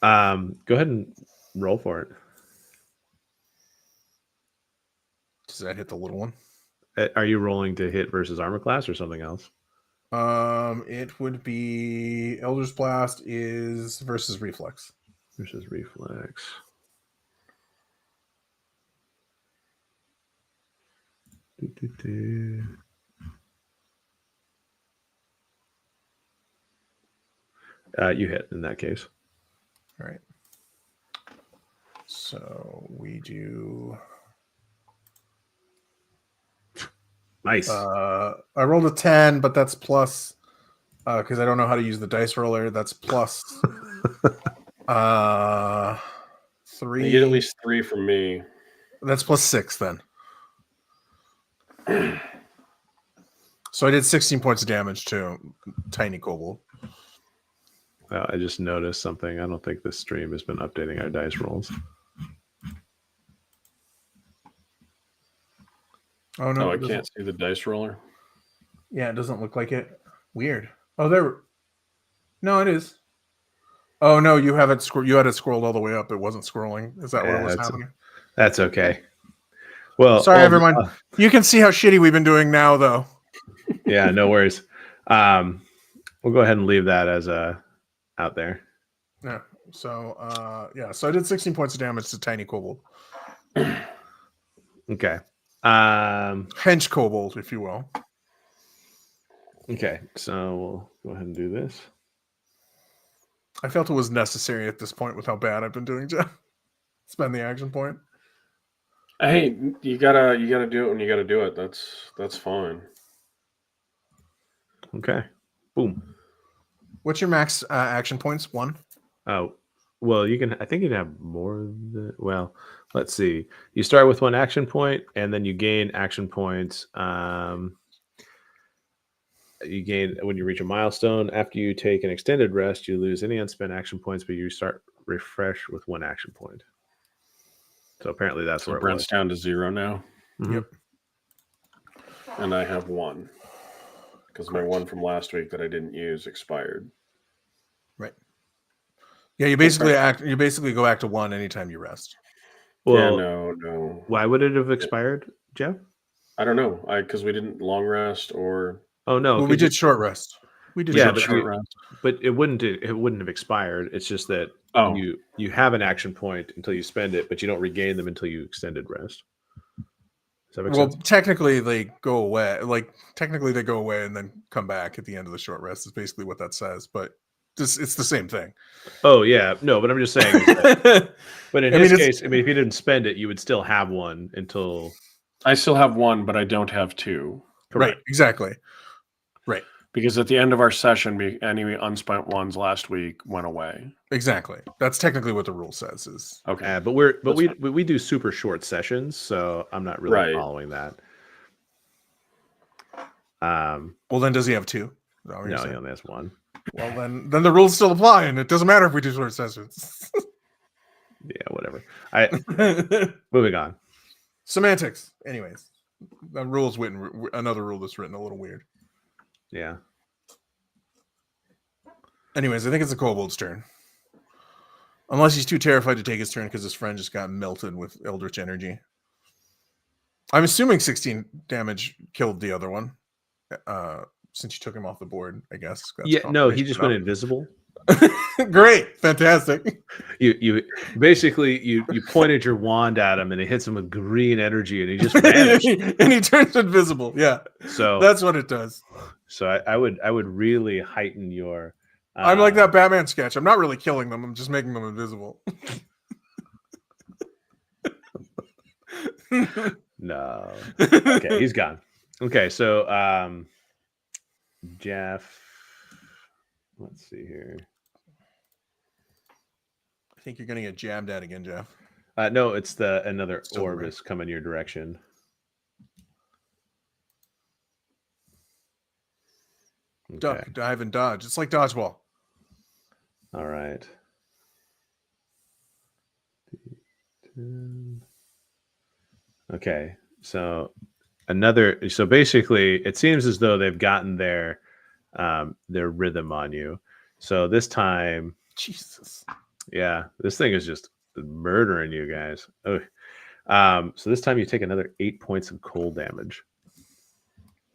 Go ahead and roll for it. Does that hit the little one? Are you rolling to hit versus armor class or something else? It would be Elder's Blast is versus reflex. Versus reflex. You hit in that case. All right. So we do. Nice. I rolled a 10, but that's plus because I don't know how to use the dice roller. That's plus 3. You get at least 3 from me. That's plus 6 then. So I did 16 points of damage to Tiny Kobold. I just noticed something. I don't think this stream has been updating our dice rolls. Oh no! I can't see the dice roller. Yeah, it doesn't look like it. Weird. Oh, there. No, it is. Oh no, you have it. You had it scrolled all the way up. It wasn't scrolling. Is that what was happening? That's okay. Well, sorry, everyone. You can see how shitty we've been doing now, though. Yeah, no worries. We'll go ahead and leave that as out there. Yeah. So So I did 16 points of damage to Tiny Kobold. Okay. Hench Kobold, if you will. Okay, so we'll go ahead and do this. I felt it was necessary at this point with how bad I've been doing, Jeff. Spend the action point. Hey, you gotta do it when you gotta do it. That's fine. Okay. Boom. What's your max action points? 1? Oh, well, you can. I think you can have more than. Well, let's see. You start with 1 action point, and then you gain action points. You gain when you reach a milestone. After you take an extended rest, you lose any unspent action points, but you start refresh with 1 action point. So apparently that's where Brent's down to 0 now. Mm-hmm. Yep. And I have 1 because my 1 from last week that I didn't use expired. Right. Yeah, you basically You basically go back to 1 anytime you rest. Well, yeah, no. Why would it have expired, Jeff? I don't know. Because we didn't long rest or. Oh no, well, we did short rest. We did short rest, but it wouldn't have expired. It's just that you have an action point until you spend it, but you don't regain them until you extended rest. Does that make Well, sense? technically they go away. Like technically they go away and then come back at the end of the short rest. Is basically what that says. But it's the same thing. Oh yeah, no, but I'm just saying. But in I his mean, case, I mean, if you didn't spend it, you would still have one until. I still have one, but I don't have two. Right, Correct. exactly. Right. Because at the end of our session, any unspent ones last week went away. Exactly. That's technically what the rule says. Is Okay. But we do super short sessions, so I'm not really Right. following that. well, then does he have two? Is that what you're No, he saying? only has one. Well, then the rules still apply, and it doesn't matter if we do short sessions. Yeah, whatever. Moving on. Semantics. Anyways, the rule's written. Another rule that's written a little weird. Yeah. Anyways, I think it's the kobold's turn. Unless he's too terrified to take his turn because his friend just got melted with eldritch energy. I'm assuming 16 damage killed the other one. Since you took him off the board, I guess. Yeah, no, he just went invisible. Great, fantastic. You basically you pointed your wand at him and it hits him with green energy and he just vanished. And he turns invisible. Yeah, So that's what it does. So I would really heighten your. I'm like that Batman sketch. I'm not really killing them. I'm just making them invisible. No. Okay, he's gone. Okay, so Jeff. Let's see here. I think you're gonna get jabbed at again, Jeff. No, it's another Still orb right. is coming your direction. Okay. Duck, dive, and dodge. It's like dodgeball. All right. Okay, so basically it seems as though they've gotten their rhythm on you. So this time, Jesus. yeah, this thing is just murdering you guys. Oh, so this time you take another 8 points of cold damage.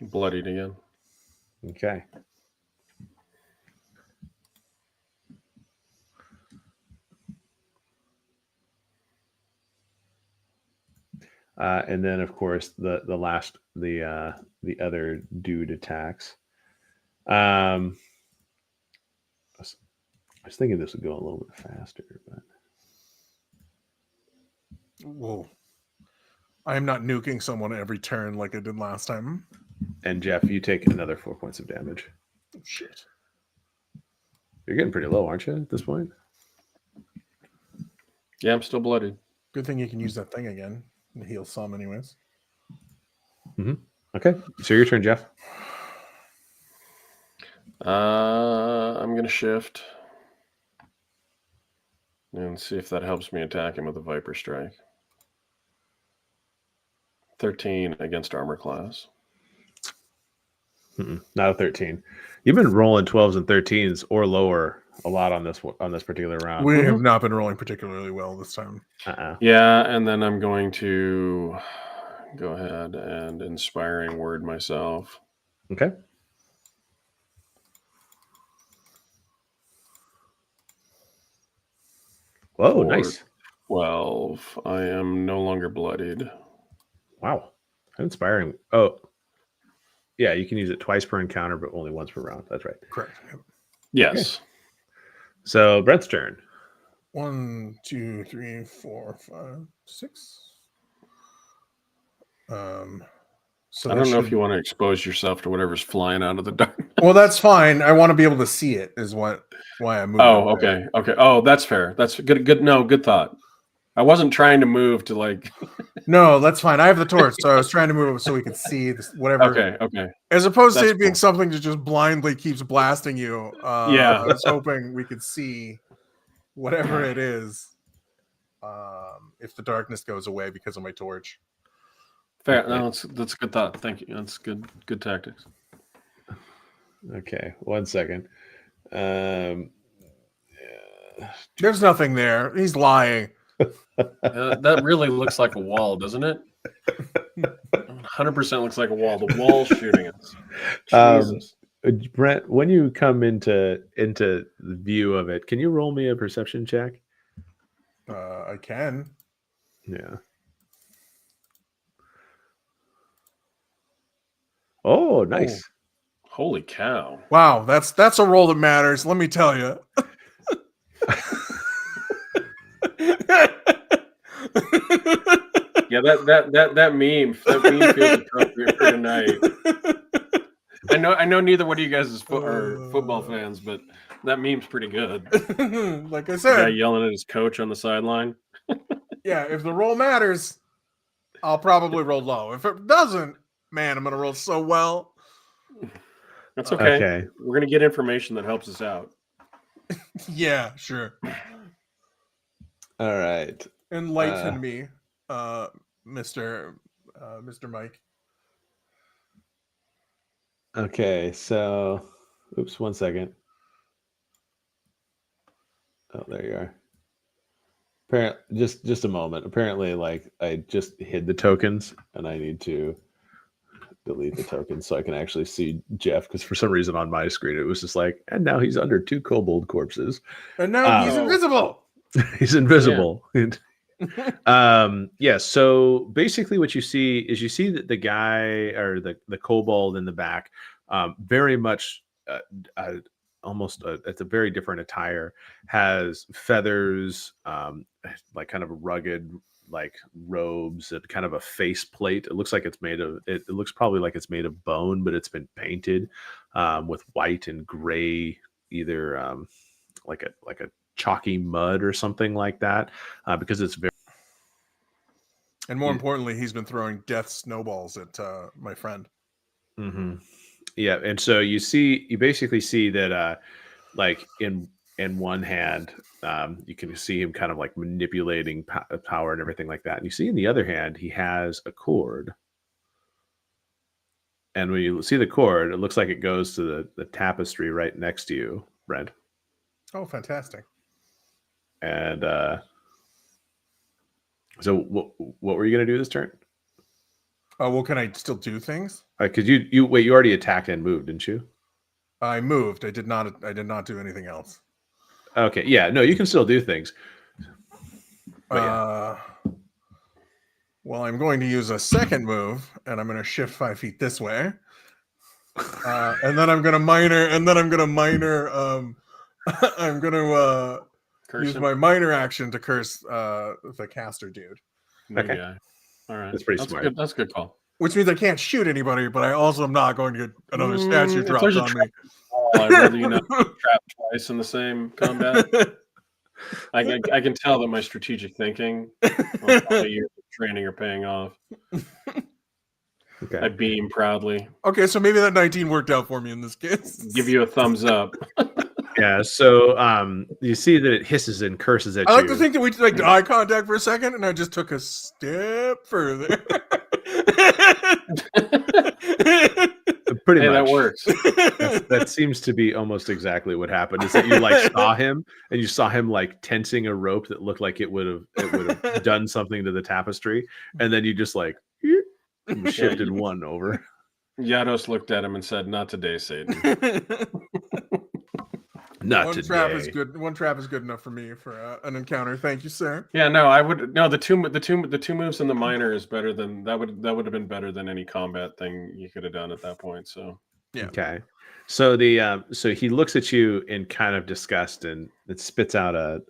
Bloodied again. Okay. And then, of course, the other dude attacks. I was thinking this would go a little bit faster, but Whoa. I am not nuking someone every turn like I did last time. and Jeff, you take another 4 points of damage. Oh, shit. You're getting pretty low, aren't you, at this point? Yeah, I'm still bloodied. Good thing you can use that thing again and heal some, anyways. Mm-hmm. Okay, so your turn, Jeff. I'm going to shift and see if that helps me attack him with a Viper Strike. 13 against armor class. Not a 13. You've been rolling 12s and 13s or lower a lot on this particular round. We have not been rolling particularly well this time. Yeah, and then I'm going to go ahead and inspiring word myself. Okay. Whoa, nice. 12. I am no longer bloodied. Wow. Inspiring. Oh, yeah, you can use it twice per encounter, but only once per round. That's right. Correct. Yes. Okay. So Brent's turn. 1, 2, 3, 4, 5, 6. So I don't know if you want to expose yourself to whatever's flying out of the dark. Well, that's fine. I want to be able to see it. Is why I moved. Oh, okay. Okay. Oh, that's fair. That's good. Good. No, good thought. I wasn't trying to move to like. No, that's fine. I have the torch, so I was trying to move it so we could see this, whatever. Okay. Okay. As opposed to That's it being cool. something that just blindly keeps blasting you. Yeah. I was hoping we could see whatever it is. If the darkness goes away because of my torch. Fair. No, that's a good thought. Thank you. That's good. Good tactics. Okay, 1 second. There's nothing there. He's lying. That really looks like a wall, doesn't it? 100% looks like a wall. The wall's shooting us. Jesus. Brent, when you come into the view of it, can you roll me a perception check? I can. Yeah. Oh, nice. Holy cow! Wow, that's a roll that matters. Let me tell you. Yeah, that meme feels appropriate for tonight. I know neither one of you guys is football fans, but that meme's pretty good. Like I The guy said, yelling at his coach on the sideline. yeah, if the roll matters, I'll probably roll low. If it doesn't, man, I'm gonna roll so well. That's okay. Okay. We're gonna get information that helps us out. Yeah, sure. All right. Enlighten me, Mr. Mike. Okay, so oops, 1 second. Oh, there you are. Apparently, just a moment. Apparently, like I just hid the tokens, and I need to delete the tokens so I can actually see Jeff. Because for some reason on my screen it was just like, and now he's under 2 kobold corpses. And now he's Oh. invisible. He's invisible. Yeah. So basically, what you see is that the guy or the kobold in the back, very much. Almost it's a very different attire, has feathers, like kind of rugged like robes and kind of a face plate. It looks like it's made of it looks probably like it's made of bone, but it's been painted with white and gray, either like a chalky mud or something like that, because it's very. And more importantly, he's been throwing death snowballs at my friend. Mm-hmm. Yeah, and so you basically see that like in one hand, you can see him kind of like manipulating power and everything like that, and you see in the other hand he has a cord, and when you see the cord, it looks like it goes to the tapestry right next to you, Brent. Oh, fantastic! And so what were you going to do this turn? Oh, well, can I still do things? Because you wait, you already attacked and moved, didn't you? I moved. I did not do anything else. Okay, yeah, no, you can still do things. Well, I'm going to use a second move, and I'm going to shift 5 feet this way, and then I'm going to minor, I'm going to use my minor action to curse the caster dude. Okay. Guy. All right, that's pretty smart. That's a good call. Which means I can't shoot anybody, but I also am not going to get another statue dropped on me. I'd rather you not trapped twice in the same combat. I can tell that my strategic thinking, all the years of training are paying off. Okay. I beam proudly. Okay, so maybe that 19 worked out for me in this case. Give you a thumbs up. Yeah, so you see that it hisses and curses at you. I like to think that we like eye contact for a second, and I just took a step further. Pretty much. That works. That seems to be almost exactly what happened. Is that you like saw him and you saw him like tensing a rope that looked like it would have done something to the tapestry, and then you just like shifted one over. Yados looked at him and said, "Not today, Satan." Not one today. trap is good. One trap is good enough for me for an encounter. Thank you, sir. Yeah, no, I would no. The two moves in the minor is better than that. Would have been better than any combat thing you could have done at that point. So yeah. Okay. So so he looks at you in kind of disgust, and it spits out a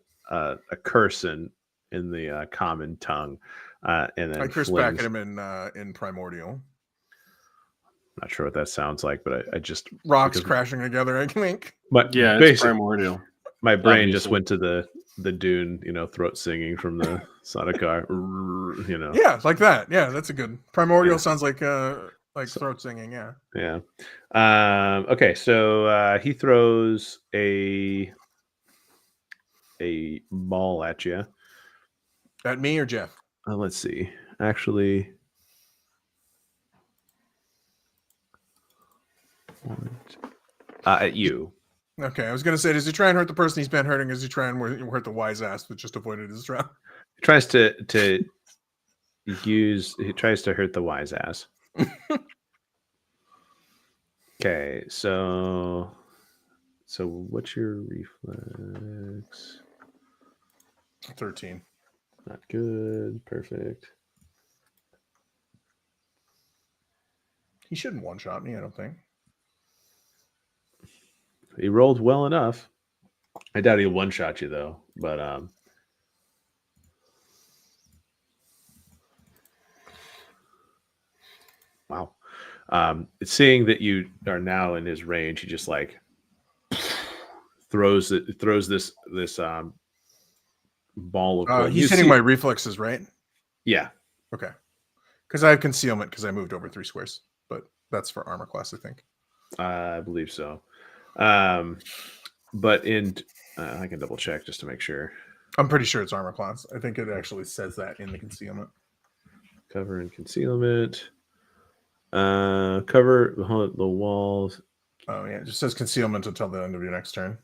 curse in the common tongue, and then I curse back at him in primordial. Not sure what that sounds like, but I just rocks crashing together, I think. But yeah, it's primordial. My brain just went to the Dune, throat singing from the Soniccar, Yeah, like that. Yeah, that's a good primordial. Sounds like throat singing. Yeah. Yeah. Okay, so he throws a ball at you. At me or Jeff? Let's see. Actually. At you. Okay, I was gonna say, does he try and hurt the person he's been hurting? Or does he try and hurt the wise ass that just avoided his trap? He tries to he tries to hurt the wise ass. Okay, so what's your reflex? 13. Not good. Perfect. He shouldn't one-shot me, I don't think. He rolled well enough. I doubt he'll one-shot you though. But wow. Seeing that you are now in his range, he just like throws this ball of cold. He's hitting my reflexes, right? Yeah. Okay. Because I have concealment because I moved over 3 squares, but that's for armor class, I think. I believe so. But I can double check just to make sure. I'm pretty sure it's armor class. I think it actually says that in the concealment. Cover and concealment. Cover the walls. Oh yeah, it just says concealment until the end of your next turn.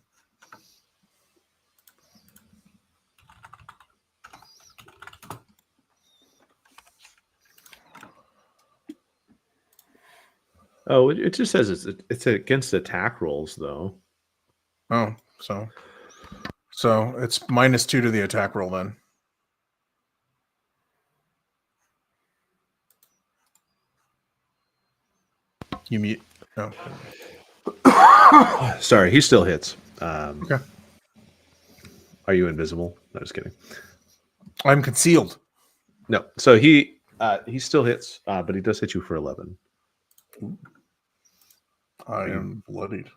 Oh, it just says it's against attack rolls though. Oh, so it's -2 to the attack roll then. You mute. No. Sorry, he still hits. Okay. Are you invisible? No, just kidding. I'm concealed. No, so he still hits, but he does hit you for 11. I am bloodied.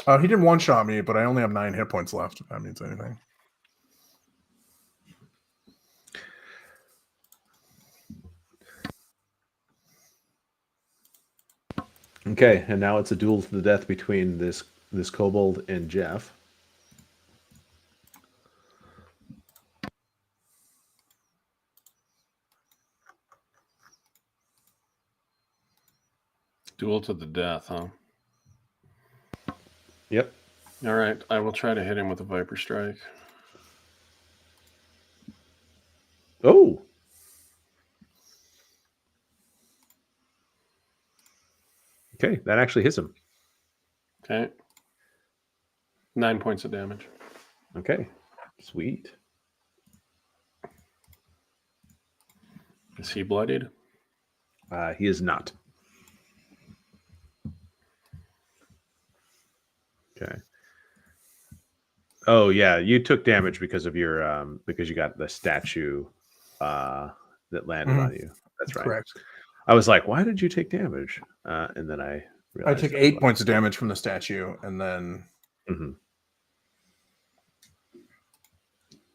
He didn't one-shot me, but I only have 9 hit points left, if that means anything. Okay, and now it's a duel to the death between this kobold and Jeff. Duel to the death, huh? Yep. All right, I will try to hit him with a Viper Strike. Oh. Okay, that actually hits him. Okay. 9 points of damage. Okay, sweet. Is he bloodied? He is not. Okay. Oh yeah, you took damage because of your because you got the statue that landed on you. That's right. Correct. I was like, why did you take damage? And then I realized took 8 points of damage from the statue, and then.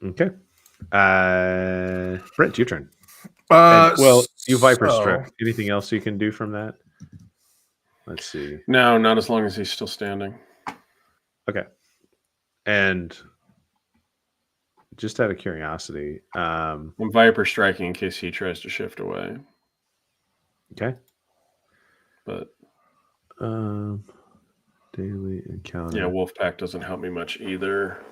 Okay. Brent, your turn. Well, you Viper Struck. Anything else you can do from that? Let's see. No, not as long as he's still standing. Okay. And just out of curiosity, I'm Viper Striking in case he tries to shift away. Okay. But daily encounter. Yeah, Wolfpack doesn't help me much either.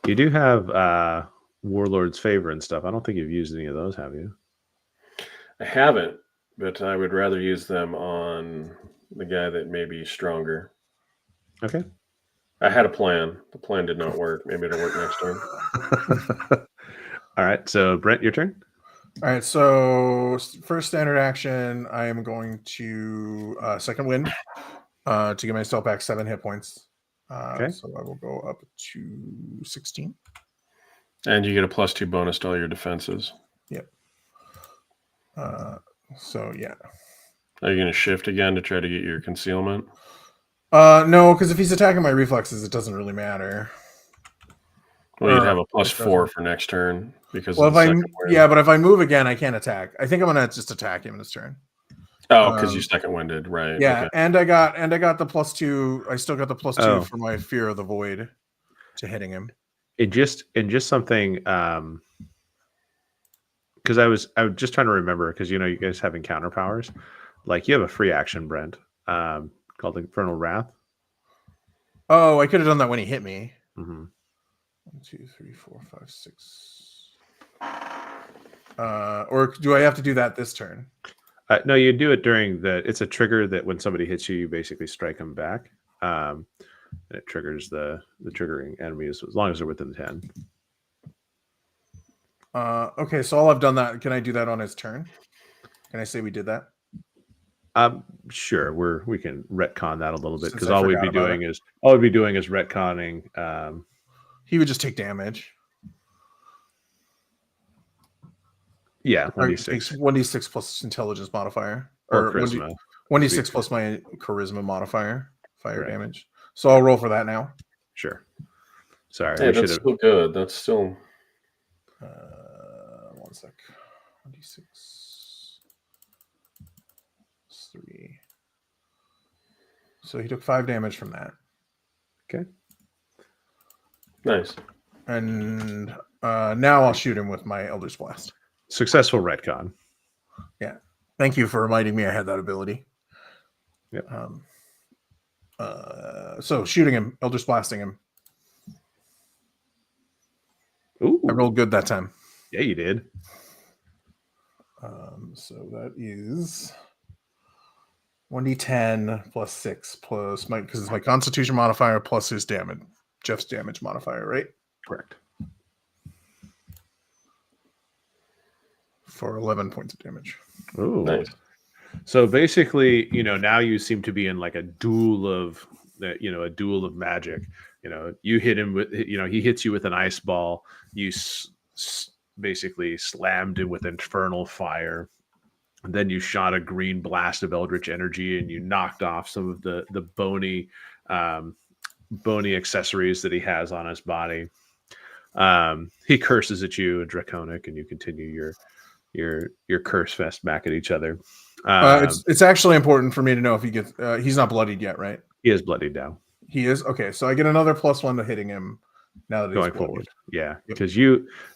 You do have Warlord's Favor and stuff. I don't think you've used any of those, have you? I haven't, but I would rather use them on the guy that may be stronger. Okay. I had a plan. The plan did not work. Maybe it'll work next turn. All right. So, Brent, your turn. All right. So, first standard action, I am going to second wind to give myself back 7 hit points. Okay. So I will go up to 16. And you get a +2 bonus to all your defenses. Yep. So yeah. Are you going to shift again to try to get your concealment? No, because if he's attacking my reflexes, it doesn't really matter. Well, you'd have a +4 for next turn because. Well, but if I move again, I can't attack. I think I'm gonna just attack him this turn. Oh, because you second winded, right? Yeah, okay. and I got the +2. I still got the +2 for my fear of the void to hitting him. And just something because I was just trying to remember because you guys have encounter powers, like you have a free action, Brent, called Infernal Wrath. Oh, I could have done that when he hit me. 1, 2, 3, 4, 5, 6. Or do I have to do that this turn? No, you do it during it's a trigger that when somebody hits you, you basically strike them back. And it triggers the triggering enemies as long as they're within 10. Okay, so all I've done that. Can I do that on his turn? Can I say we did that? Sure. We can retcon that a little bit, Since because I all we'd forgot be about doing is retconning. He would just take damage. Yeah, He takes 1d6 plus intelligence modifier, or charisma. 1d6 plus my charisma modifier, fire Correct. damage. So I'll roll for that now. Sure. Sorry, Hey, we that's should have. still good. That's still. 1 sec. 1d6. 3. So he took 5 damage from that. Okay. Nice. And now I'll shoot him with my Elder's Blast. Successful retcon. Yeah. Thank you for reminding me I had that ability. Yep. So shooting him, Elder's Blasting him. Ooh. I rolled good that time. Yeah, you did. So that is 1d10 plus 6 plus my, because it's my Constitution modifier plus his damage, Jeff's damage modifier, right? Correct. For 11 points of damage. Ooh. Nice. So basically, now you seem to be in like a duel of magic. You hit him with, he hits you with an ice ball. You basically slammed him with infernal fire. And then you shot a green blast of eldritch energy, and you knocked off some of the bony accessories that he has on his body. He curses at you in Draconic, and you continue your curse fest back at each other. It's actually important for me to know if he gets. He's not bloodied yet, right? He is bloodied now. He is? Okay, so I get another +1 to hitting him now that Going he's forward. Yeah, Yep. because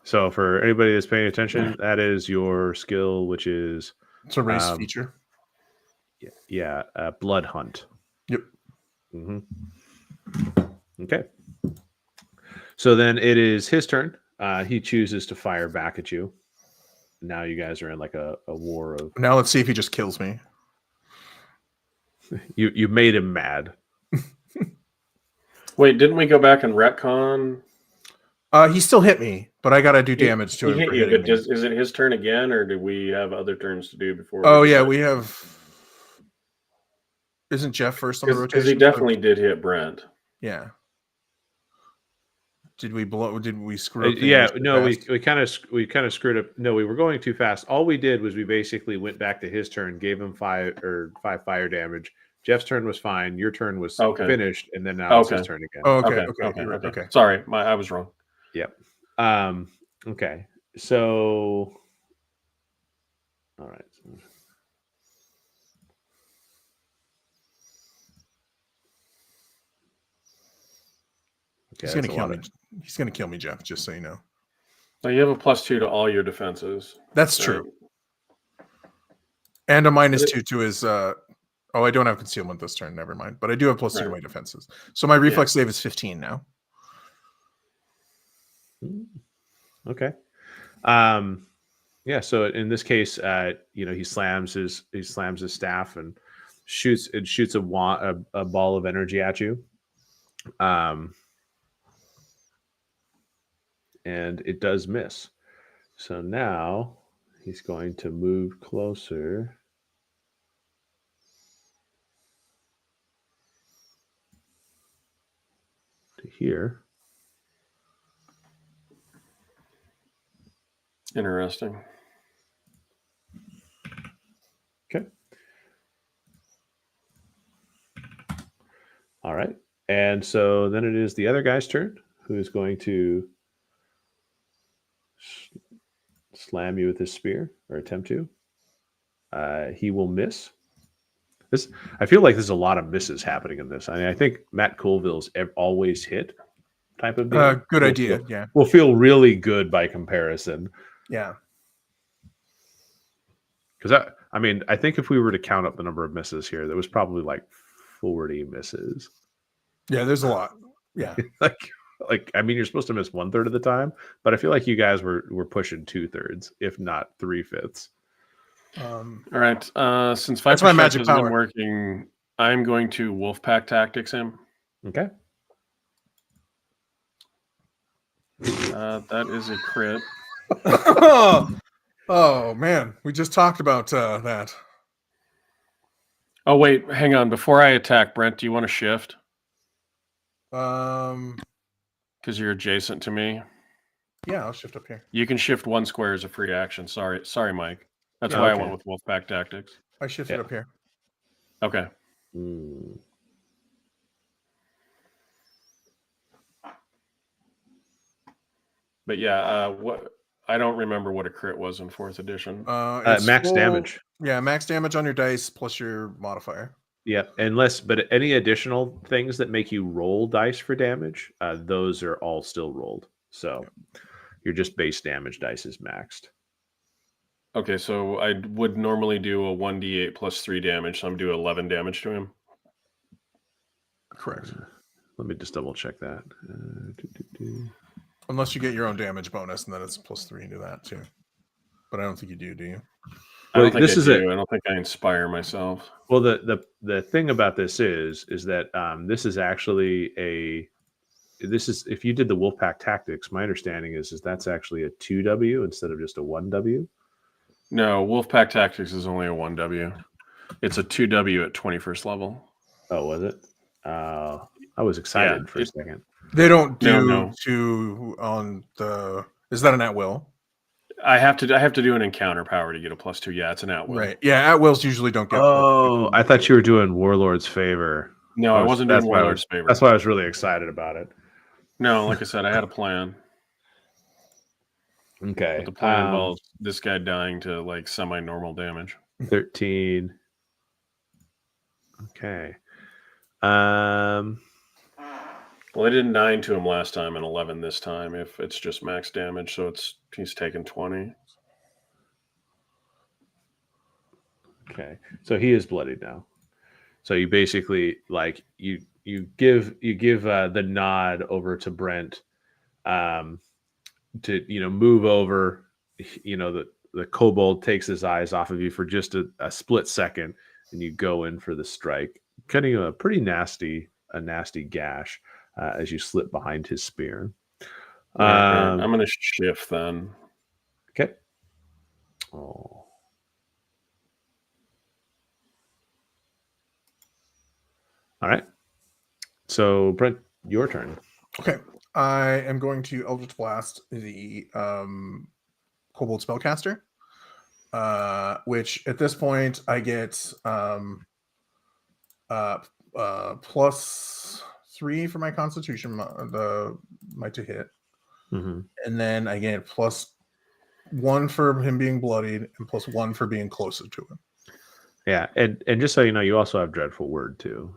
so for anybody that's paying attention, that is your skill, which is it's a race feature. Yeah, Blood Hunt. Yep. Mm-hmm. Okay. So then it is his turn. He chooses to fire back at you. Now you guys are in like a war of. Now let's see if he just kills me. You made him mad. Wait, didn't we go back and retcon? He still hit me, but I gotta do damage to him. He hit you, but is it his turn again, or do we have other turns to do before? Oh yeah, we have. Isn't Jeff first on the rotation? Because he definitely did hit Brent. Yeah. Did we screw up? Yeah, no, we kind of screwed up. No, we were going too fast. All we did was we basically went back to his turn, gave him 5 fire damage. Jeff's turn was fine. Your turn was finished, and then now it's his turn again. Oh, okay. Sorry, I was wrong. Yep. Okay. So, all right. Okay, he's gonna kill me. He's gonna kill me, Jeff. Just so you know. Now you have a +2 to all your defenses. That's true. And a -2 to his. I don't have concealment this turn. Never mind. But I do have +2 to my defenses. So my reflex save is 15 now. Okay. Yeah. So in this case, he slams his staff and shoots a ball of energy at you. And it does miss. So now he's going to move closer to here. Interesting. Okay. All right. And so then it is the other guy's turn, who's going to slam you with his spear, or attempt to. He will miss. I feel like there's a lot of misses happening in this. I mean, I think Matt Colville's always hit type of deal. Good idea. Yeah. Will feel really good by comparison. Yeah. Because I think if we were to count up the number of misses here, there was probably like 40 misses. Yeah, there's a lot. Yeah. You're supposed to miss 1/3 of the time, but I feel like you guys were pushing 2/3, if not 3/5. All right. Since that's my magic power working, I'm going to Wolfpack Tactics him. Okay. That is a crit. Oh man, we just talked about that. Oh wait, hang on. Before I attack, Brent, do you want to shift? Um, Because you're adjacent to me. yeah, I'll shift up here. You can shift 1 square as a free action. Sorry, Mike. That's Yeah, why I okay. went with Wolfpack Tactics. I shifted Yeah. up here. Okay. Mm. But yeah, what I don't remember what a crit was in 4th edition. It's Max full- damage. Yeah, max damage on your dice plus your modifier. Yeah, but any additional things that make you roll dice for damage, those are all still rolled. So your just base damage dice is maxed. Okay, so I would normally do a 1d8 plus 3 damage, so I'm doing 11 damage to him. Correct. Let me just double check that. Unless you get your own damage bonus, and then it's +3 to that too. But I don't think you do you? I don't think this I is do. I don't think I inspire myself. Well, the thing about this is that this is actually if you did the Wolfpack Tactics, my understanding is that's actually a 2W instead of just a 1W. No, Wolfpack Tactics is only a 1W. It's a 2W at 21st level. Oh, was it? I was excited for a second. They don't do No. 2 on the. Is that an at will? I have to do an encounter power to get a +2. Yeah, it's an at will. Right. Yeah, at wills usually don't get. Oh, I thought you were doing Warlord's Favor. No, I wasn't doing Warlord's Favor. That's why I was really excited about it. No, like I said, I had a plan. Okay. But the plan involves this guy dying to like semi-normal damage. 13. Okay. Well, I did 9 to him last time and 11 this time. If it's just max damage, so he's taken 20. Okay, so he is bloodied now. So you basically you give the nod over to Brent, to move over. The kobold takes his eyes off of you for just a split second, and you go in for the strike, cutting a pretty nasty gash as you slip behind his spear. I'm going to shift then. Okay. Oh. All right. So Brent, your turn. Okay. I am going to Eldritch Blast the Kobold Spellcaster, which at this point I get +3 for my Constitution, my to hit, and then I get +1 for him being bloodied and +1 for being closer to him. Yeah, and just so you know, you also have Dreadful Word too.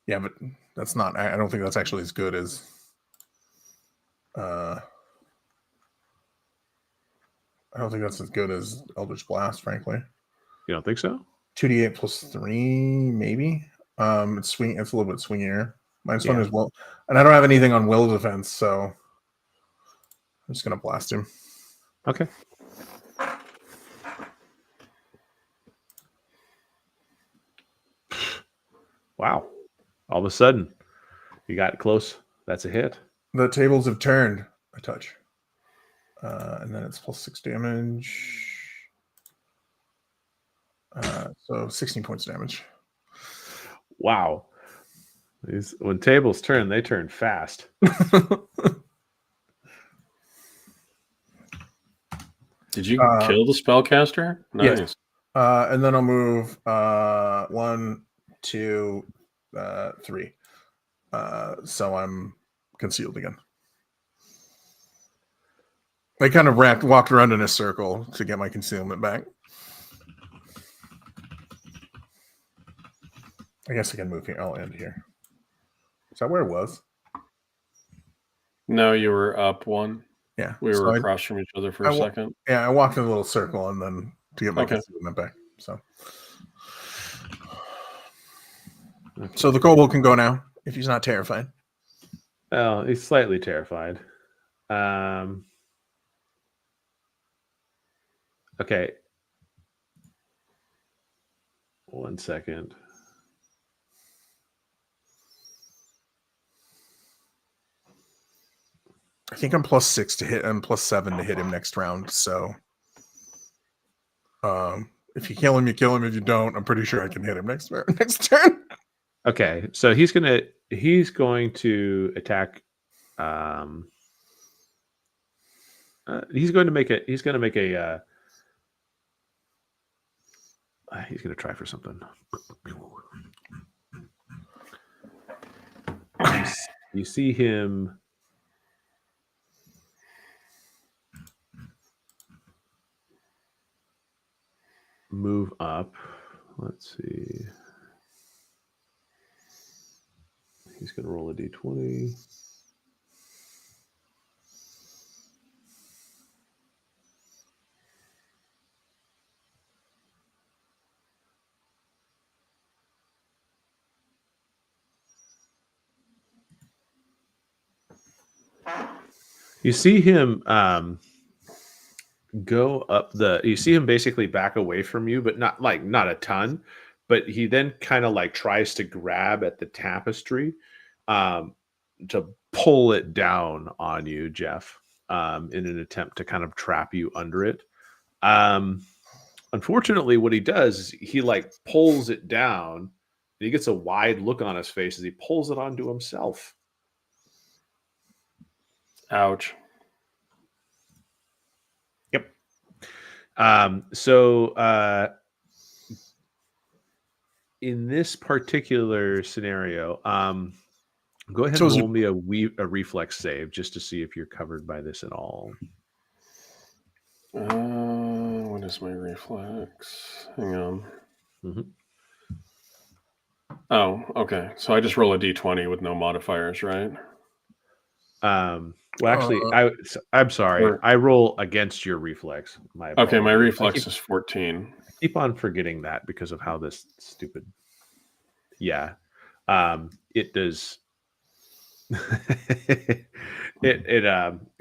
Yeah, but that's not. I don't think that's actually as good as. I don't think that's as good as Eldritch Blast, frankly. You don't think so? 2d8 +3, maybe. It's a little bit swingier. Mine's fun as well, and I don't have anything on will defense, so I'm just gonna blast him. Okay. Wow! All of a sudden, you got close. That's a hit. The tables have turned. I touch, and then it's +6 damage. So 16 points of damage. Wow. When tables turn, they turn fast. Did you kill the spellcaster? Nice. Yes. And then I'll move 1, 2, 3. So I'm concealed again. I kind of walked around in a circle to get my concealment back. I guess I can move here. I'll end here. Is that where it was? No, you were up 1. Yeah. We were across from each other for a second. Yeah, I walked in a little circle and then to get my concealment back. So the kobold can go now if he's not terrified. Well, he's slightly terrified. Okay. 1 second. I think I'm +6 to hit and +7 to hit him next round. So If you kill him, you kill him. If you don't, I'm pretty sure I can hit him next turn. Okay, so he's going to attack. He's going to make a. He's going to try for something. You see him move up. Let's see. He's going to roll a d20. You see him go up you see him basically back away from you, but not a ton, but he then kind of like tries to grab at the tapestry to pull it down on you, Jeff, in an attempt to kind of trap you under it. Unfortunately, what he does is he like pulls it down and he gets a wide look on his face as he pulls it onto himself. Ouch. Yep. So in this particular scenario, go ahead and roll me a reflex save just to see if you're covered by this at all. What is my reflex? Hang on. Mm-hmm. Oh, okay. So I just roll a d20 with no modifiers, right? Well, actually, I'm sorry. I roll against your reflex. My reflex is 14. I keep on forgetting that because of how this stupid. Yeah, it does.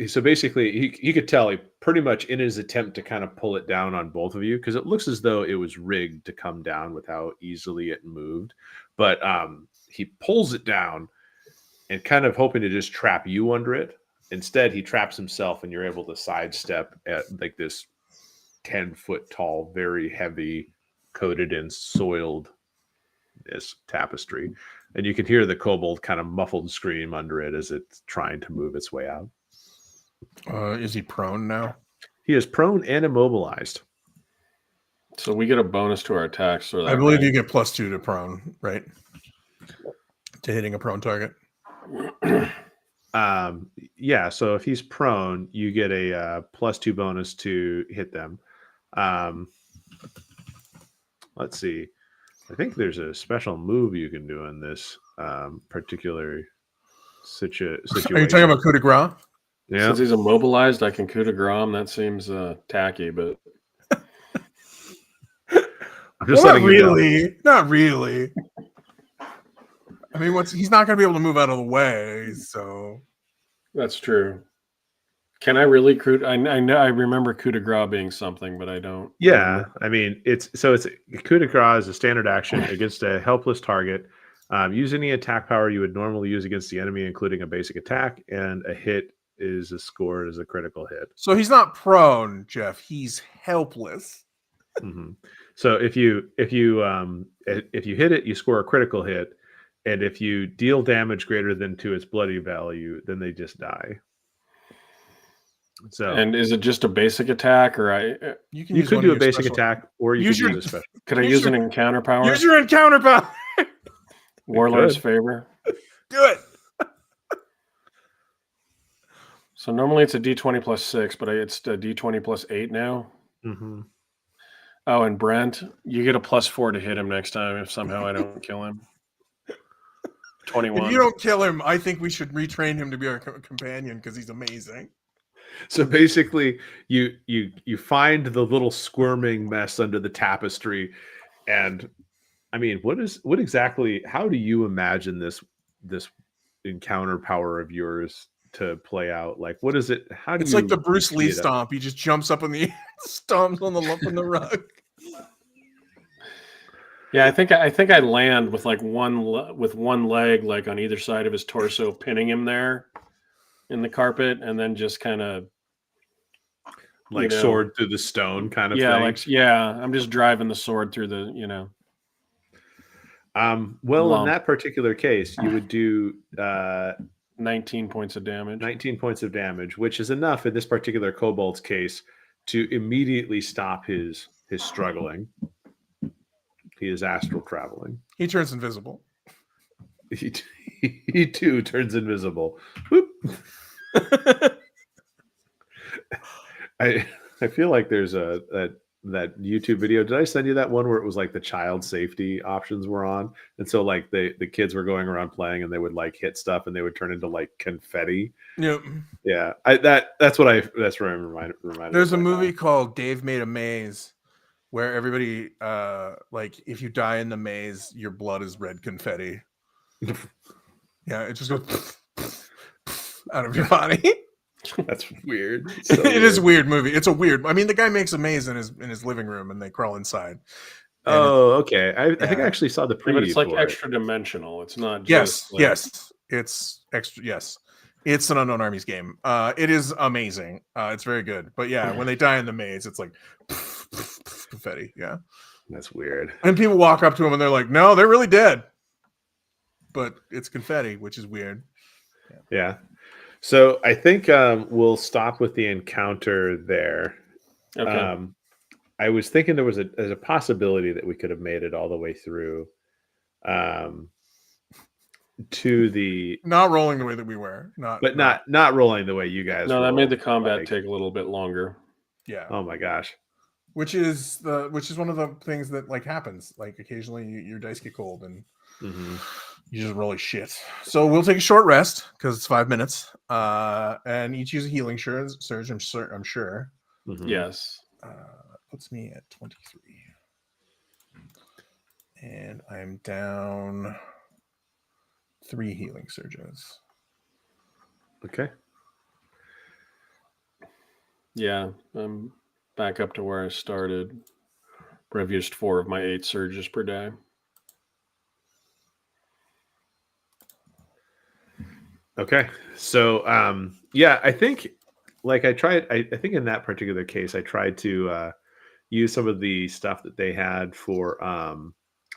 So basically, he could tell he pretty much in his attempt to kind of pull it down on both of you, because it looks as though it was rigged to come down with how easily it moved, but he pulls it down and kind of hoping to just trap you under it. Instead, he traps himself, and you're able to sidestep at like this 10-foot tall, very heavy, coated and soiled this tapestry. And you can hear the kobold kind of muffled scream under it as it's trying to move its way out. Is he prone now? He is prone and immobilized. So we get a bonus to our attacks. So I believe you get +2 to prone, right? To hitting a prone target. Yeah, so if he's prone, you get a +2 bonus to hit them. Let's see. I think there's a special move you can do in this particular situation. Are you talking about coup de grace? Yeah. Since he's immobilized, I can coup de grace. That seems tacky, but I'm just not really. Not really. I mean, he's not going to be able to move out of the way, so that's true. Can I really I know I remember coup de grace being something, but I don't. Yeah, I mean it's coup de grace is a standard action against a helpless target. Use any attack power you would normally use against the enemy, including a basic attack, and a hit is scored as a critical hit. So he's not prone, Jeff. He's helpless. Mm-hmm. So if you hit it, you score a critical hit. And if you deal damage greater than to its bloody value, then they just die. So, and is it just a basic attack, or you could do a basic attack, or you could use a special. Could I use an encounter power? Use your encounter power. Warlord's favor. Do it. So normally it's a d20 +6, but it's a d20 +8 now. Mm-hmm. Oh, and Brent, you get a +4 to hit him next time if somehow I don't kill him. 21. If you don't kill him, I think we should retrain him to be our companion because he's amazing. So basically, you find the little squirming mess under the tapestry, and I mean, how do you imagine this encounter power of yours to play out? Like, what is it? It's like the Bruce Lee stomp. He just jumps up in the air, stomps on the lump in the rug. Yeah, I think I land with like one leg like on either side of his torso, pinning him there in the carpet, and then just kind of like sword through the stone kind of thing. I'm just driving the sword through the. Well, lump. in that particular case, you would do 19 points of damage. 19 points of damage, which is enough in this particular kobold's case to immediately stop his struggling. He is astral traveling. He turns invisible. He too turns invisible. Whoop. I feel like there's that YouTube video. Did I send you that one where it was like the child safety options were on, and so like the kids were going around playing and they would like hit stuff and they would turn into like confetti. Yep. Yeah, that's what I'm reminded. There's a movie called Dave Made a Maze, where everybody like if you die in the maze, your blood is red confetti. Yeah, it just goes out of your body. That's weird. It is a weird movie. It's a weird. I mean, the guy makes a maze in his living room, and they crawl inside. Oh, okay. I think I actually saw the preview. But it's like extra dimensional. It's not. Just it's extra. Yes, it's an Unknown Armies game. It is amazing. It's very good. But yeah, when they die in the maze, it's like confetti. Yeah, that's weird. And people walk up to them and they're like, "No, they're really dead." But it's confetti, which is weird. Yeah. So I think we'll stop with the encounter there. Okay. I was thinking there's a possibility that we could have made it all the way through to the not rolling the way that we were, not rolling the way you guys. No, that made the combat take a little bit longer. Yeah. Oh my gosh. Which is one of the things that like happens. Like occasionally your dice get cold and you just roll shit. So we'll take a short rest because it's 5 minutes. And each use a healing surge. I'm sure. Yes. Puts me at 23, and I'm down 3 healing surges. Okay. Yeah, I'm back up to where I started. But I've used 4 of my 8 surges per day. Okay. So yeah, I think like I think in that particular case I tried to use some of the stuff that they had for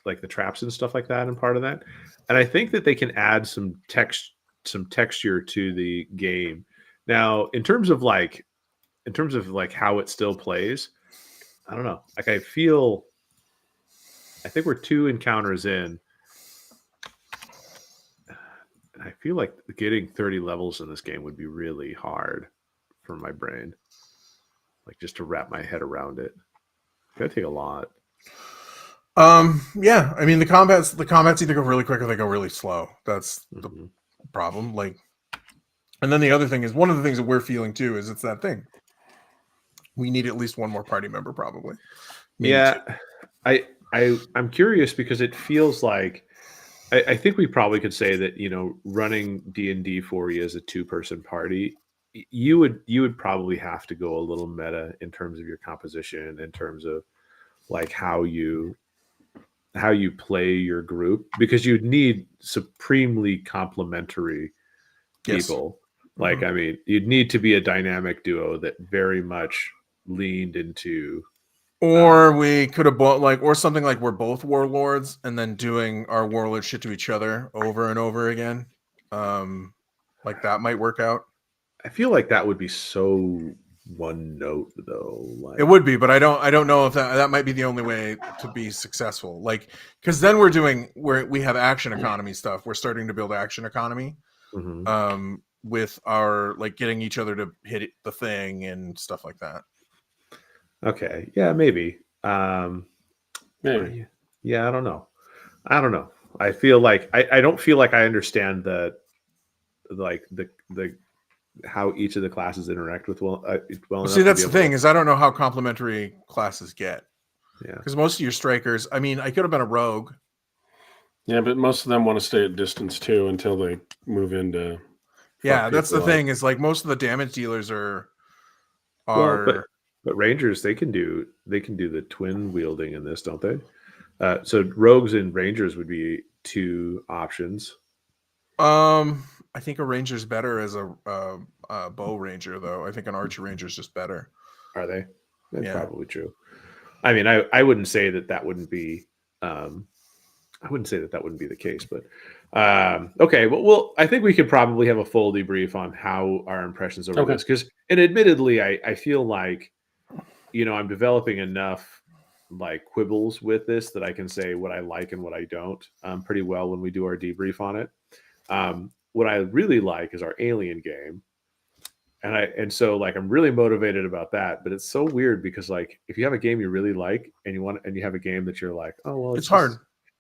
like the traps and stuff like that and part of that. And I think that they can add some texture to the game. Now, in terms of like how it still plays, I don't know. Like I think we're 2 encounters in. I feel like getting 30 levels in this game would be really hard for my brain. Like just to wrap my head around it. It's gonna take a lot. Yeah. I mean the combats either go really quick or they go really slow. That's the problem. Like, and then the other thing is one of the things that we're feeling too is it's that thing. We need at least one more party member, probably. Maybe 2. I'm curious because it feels like I think we probably could say that, running D&D for you as a 2-person party, you would probably have to go a little meta in terms of your composition, in terms of like how you play your group, because you'd need supremely complementary people. Like, I mean, you'd need to be a dynamic duo that very much leaned into. Or we could have bought or something like we're both warlords and then doing our warlord shit to each other over and over again. Like that might work out. I feel like that would be so one note though. It would be, but I don't know if that might be the only way to be successful. Like, because then we have action economy stuff. We're starting to build action economy. With our like getting each other to hit the thing and stuff like that. Okay. Yeah, maybe. Maybe. Yeah, I don't know. I feel like I don't feel like I understand the how each of the classes interact with well see, that's the thing is I don't know how complementary classes get. Yeah. Because most of your strikers, I mean, I could have been a rogue. Yeah, but most of them want to stay at distance too until they move into. Yeah, that's the thing. Is like most of the damage dealers are. But Rangers, they can do the twin wielding in this, don't they? So rogues and Rangers would be 2 options. I think a Ranger's better as a bow ranger, though. I think an archer ranger is just better. Are they? That's Yeah. probably true. I mean, I wouldn't say that wouldn't be. I wouldn't say that wouldn't be the case, but okay. Well, I think we could probably have a full debrief on how our impressions over this, because, and admittedly, I feel like, I'm developing enough like quibbles with this that I can say what I like and what I don't pretty well when we do our debrief on it. What I really like is our Alien game. And so like I'm really motivated about that, but it's so weird because like if you have a game you really like and you have a game that you're like, oh well, it's hard.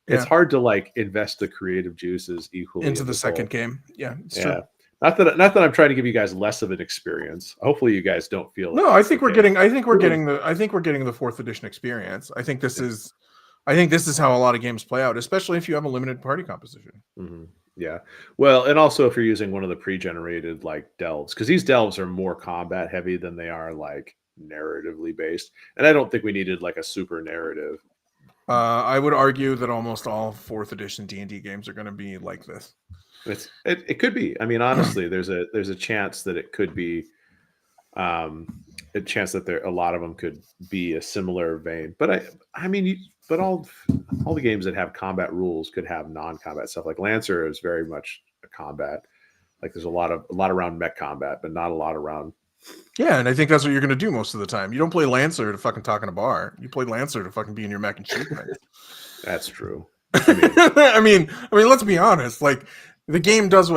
It's hard to like invest the creative juices equally into the second game. Yeah, it's true. Not that I'm trying to give you guys less of an experience. Hopefully you guys don't feel No, I think we're getting the fourth edition experience. I think this is how a lot of games play out, especially if you have a limited party composition. Mm-hmm. Yeah. Well, and also if you're using one of the pre-generated like delves, because these delves are more combat heavy than they are like narratively based. And I don't think we needed like a super narrative. I would argue that almost all fourth edition D&D games are going to be like this. It could be. I mean, honestly, there's a chance that it could be a chance that a lot of them could be a similar vein. But but all the games that have combat rules could have non-combat stuff. Like Lancer is very much a combat. Like there's a lot around mech combat, but not a lot around. Yeah, and I think that's what you're going to do most of the time. You don't play Lancer to fucking talk in a bar. You play Lancer to fucking be in your mech and shoot things. That's true. I mean, let's be honest. Like the game does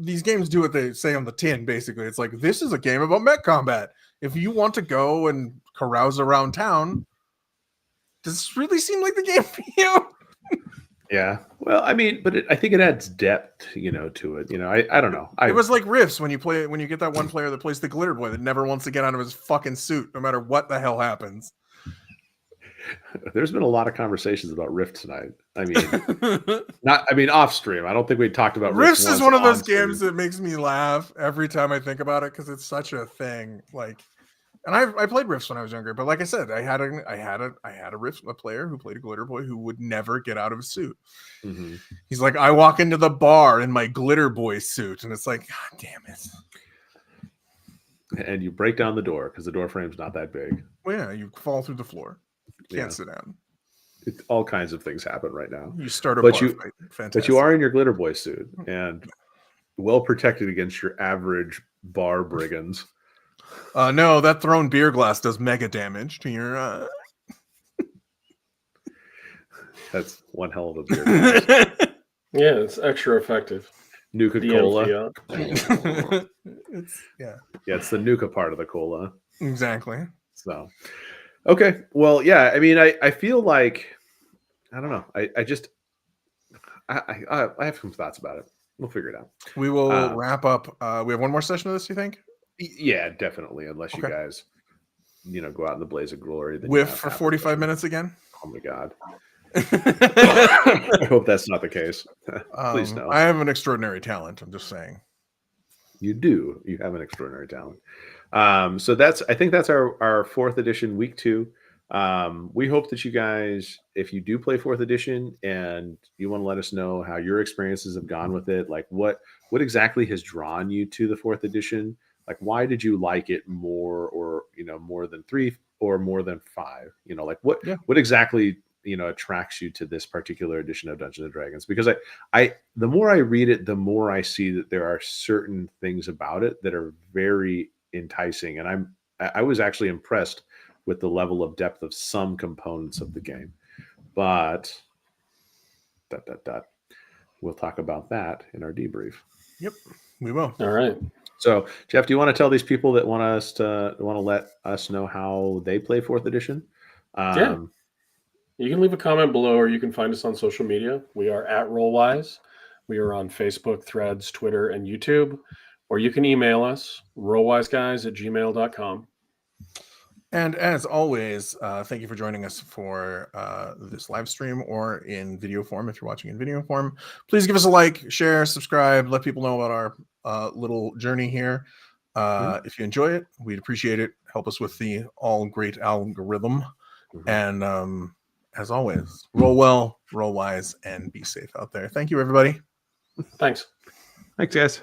these games do what they say on the tin. Basically, it's like this is a game about mech combat. If you want to go and carouse around town, does this really seem like the game for you? Yeah. Well, I mean, but I think it adds depth, to it. I don't know. It was like Rifts when you get that one player that plays the glitter boy that never wants to get out of his fucking suit, no matter what the hell happens. There's been a lot of conversations about Rift tonight. I mean, off stream. I don't think we talked about Rifts is one of those games that makes me laugh every time I think about it because it's such a thing. Like, and I played Rifts when I was younger, but like I said, I had a player who played a glitter boy who would never get out of his suit. Mm-hmm. He's like, I walk into the bar in my glitter boy suit, and it's like, God damn it. And you break down the door because the door frame's not that big. Well, yeah, you fall through the floor. You can't sit down. All kinds of things happen right now. You start a bar fight. Fantastic. But you are in your glitter boy suit and well protected against your average bar brigands. No, that thrown beer glass does mega damage to your. That's one hell of a beer glass. Yeah, it's extra effective. Nuka-Cola. It's the Nuka part of the cola. Exactly. So, okay. Well, yeah. I mean, I feel like I don't know. I have some thoughts about it. We'll figure it out. We will wrap up. We have one more session of this, you think? Yeah, definitely. Unless you guys, go out in the blaze of glory. Whiff for 45 minutes again? Oh my God. I hope that's not the case. Please no. I have an extraordinary talent. I'm just saying. You do. You have an extraordinary talent. So I think that's our fourth edition week 2. We hope that you guys, if you do play fourth edition and you want to let us know how your experiences have gone with it, like what exactly has drawn you to the fourth edition? Like, why did you like it more or, more than 3 or more than 5? Like what exactly, attracts you to this particular edition of Dungeons and Dragons? Because the more I read it, the more I see that there are certain things about it that are very enticing. And I was actually impressed with the level of depth of some components of the game, but we'll talk about that in our debrief. Yep, we will. All right. So, Jeff, do you want to tell these people that want to let us know how they play fourth edition? Yeah. You can leave a comment below, or you can find us on social media. We are at Rollwise. We are on Facebook, Threads, Twitter, and YouTube. Or you can email us, rollwiseguys@gmail.com. And as always, thank you for joining us for this live stream or in video form. If you're watching in video form, please give us a like, share, subscribe, let people know about our little journey here. If you enjoy it, we'd appreciate it. Help us with the all great algorithm. And as always, roll well, roll wise, and be safe out there. Thank you, everybody. Thanks. Thanks, guys.